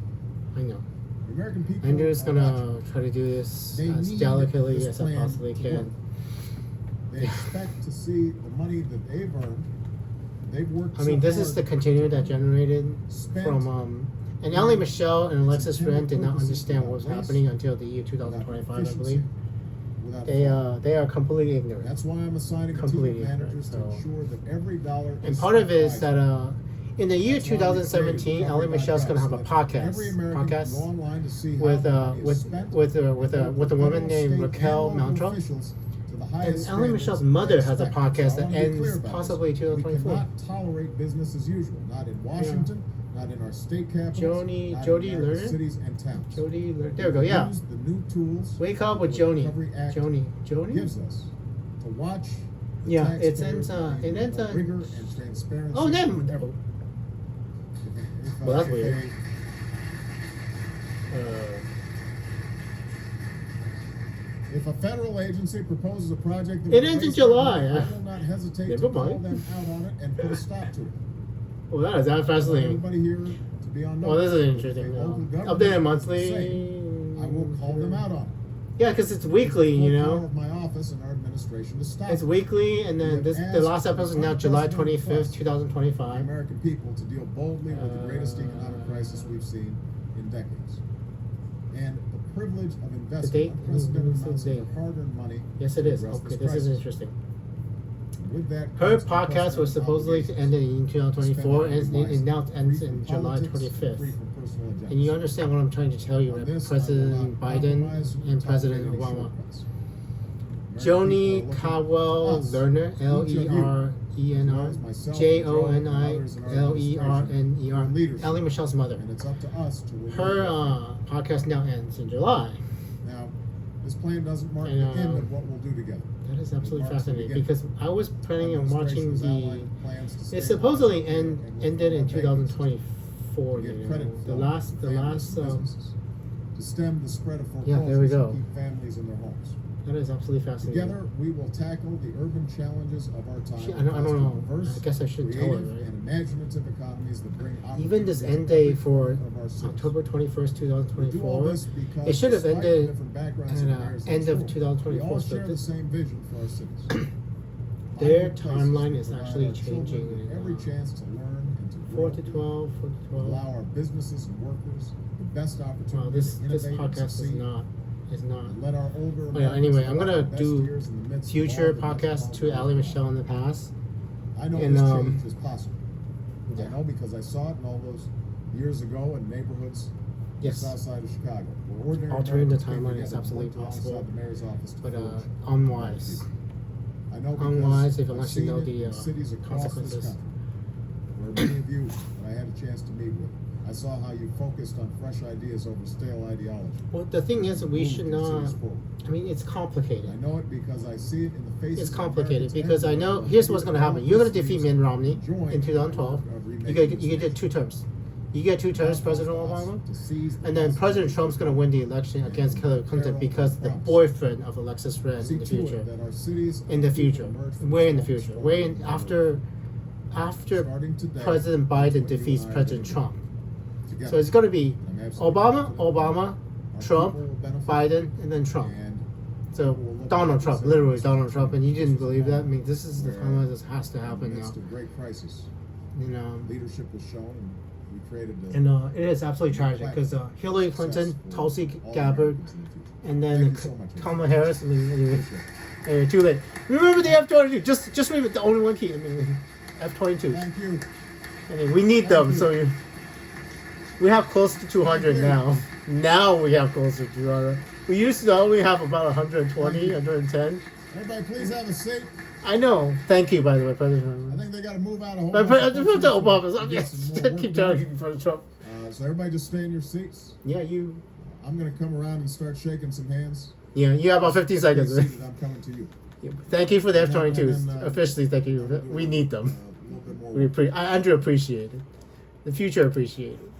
I know. The American people. Andrew's gonna try to do this as delicately as I possibly can. They expect to see the money that they've earned. They've worked. I mean, this is the container that generated from. And Allie, Michelle, and Alexis Ren did not understand what was happening until the year 2025, I believe. They are completely ignorant. That's why I'm assigning completely managers to ensure that every dollar. And part of it is that in the year 2017, Allie Michelle's gonna have a podcast with a woman named Raquel Maltro. And Allie Michelle's mother has a podcast that ends possibly 2024. We cannot tolerate business as usual. Not in Washington. Not in our state capitals. Jody Lerner? Cities and towns. Jody Lerner. There we go. Yeah. Use the new tools. Wake up with Joni. Joni. Gives us to watch. Yeah, it ends. Rigor and transparency. Oh, then. Well, that's weird. If a federal agency proposes a project that it ends in July. I will not hesitate to call them out on it and put a stop to it. Well, that is fascinating. Everybody here to be on notice. Well, this is interesting. Updated monthly. I will call them out on it. Yeah, because it's weekly, Of my office and our administration to stop. It's weekly, and then the last episode is now July 25th, 2025. American people to deal boldly with the greatest economic crisis we've seen in decades, and the privilege of investing unprecedented amounts of their hard-earned money. Yes, it is. Okay, this is interesting. With that, her podcast was supposedly to end in 2024, and it now ends in July 25th. And you understand what I'm trying to tell you, right? President Biden and President Obama. Joni Caldwell Lerner, Lerner, JonieLerner, Allie Michelle's mother. Her podcast now ends in July. Now, this plan doesn't mark the end of what we'll do together. That is absolutely fascinating because I was planning on watching it supposedly ended in 2024. The last. To stem the spread of foreclosures. Yeah, there we go. And keep families in their homes. That is absolutely fascinating. Together, we will tackle the urban challenges of our time. I don't know. I guess I shouldn't tell her, right? And imaginative economies that bring even this end date for October 21st, 2024, it should have ended at end of 2024. We all share the same vision for our cities. Their timeline is actually changing. Every chance to learn and to 4 to 12, 4 to 12. Allow our businesses and workers the best opportunity. Well, this podcast is not. Let our older anyway, I'm gonna do future podcasts to Allie Michelle in the past. I know this change is possible. I know because I saw it in all those years ago in neighborhoods south side of Chicago. Altering the timeline is absolutely possible, but unwise. I know unwise unless you know the cities across consequences. this country, where many of you I had a chance to meet with. I saw how you focused on fresh ideas over stale ideology. Well, the thing is, we should not. I mean, it's complicated. I know it because I see it in the faces. It's complicated because I know. Here's what's going to happen. You're going to defeat Mitt Romney in 2012. You get 2 terms. You get 2 terms, President Obama, and then President Trump's going to win the election against Hillary Clinton because the boyfriend of Alexis Ren in the future. In the future, way in the future, way in after President Biden defeats President Trump. So it's going to be Obama, Trump, Biden, and then Trump. So Donald Trump, literally Donald Trump, and you didn't believe that? I mean, this is the time this has to happen now. It's a great crisis. Leadership was shown, and we created. And it is absolutely tragic because Hillary Clinton, Tulsi Gabbard, and then Kamala Harris. I mean, anyway, too late. Remember the F-22. Just remember the only one key. I mean, F-22s. Thank you. I mean, we need them. So we have close to 200 now. Now we have close to 200. We used to only have about 120, 110. Everybody, please have a seat. I know. Thank you, by the way, President. I think they got to move out of Obama. Keep talking for Trump. So everybody, just stay in your seats. Yeah, you. I'm gonna come around and start shaking some hands. Yeah, you have about 15 seconds. I'm coming to you. Thank you for the And F-22s. then, Officially, thank you. We need them. A little bit more. Andrew appreciate it. The future appreciate it.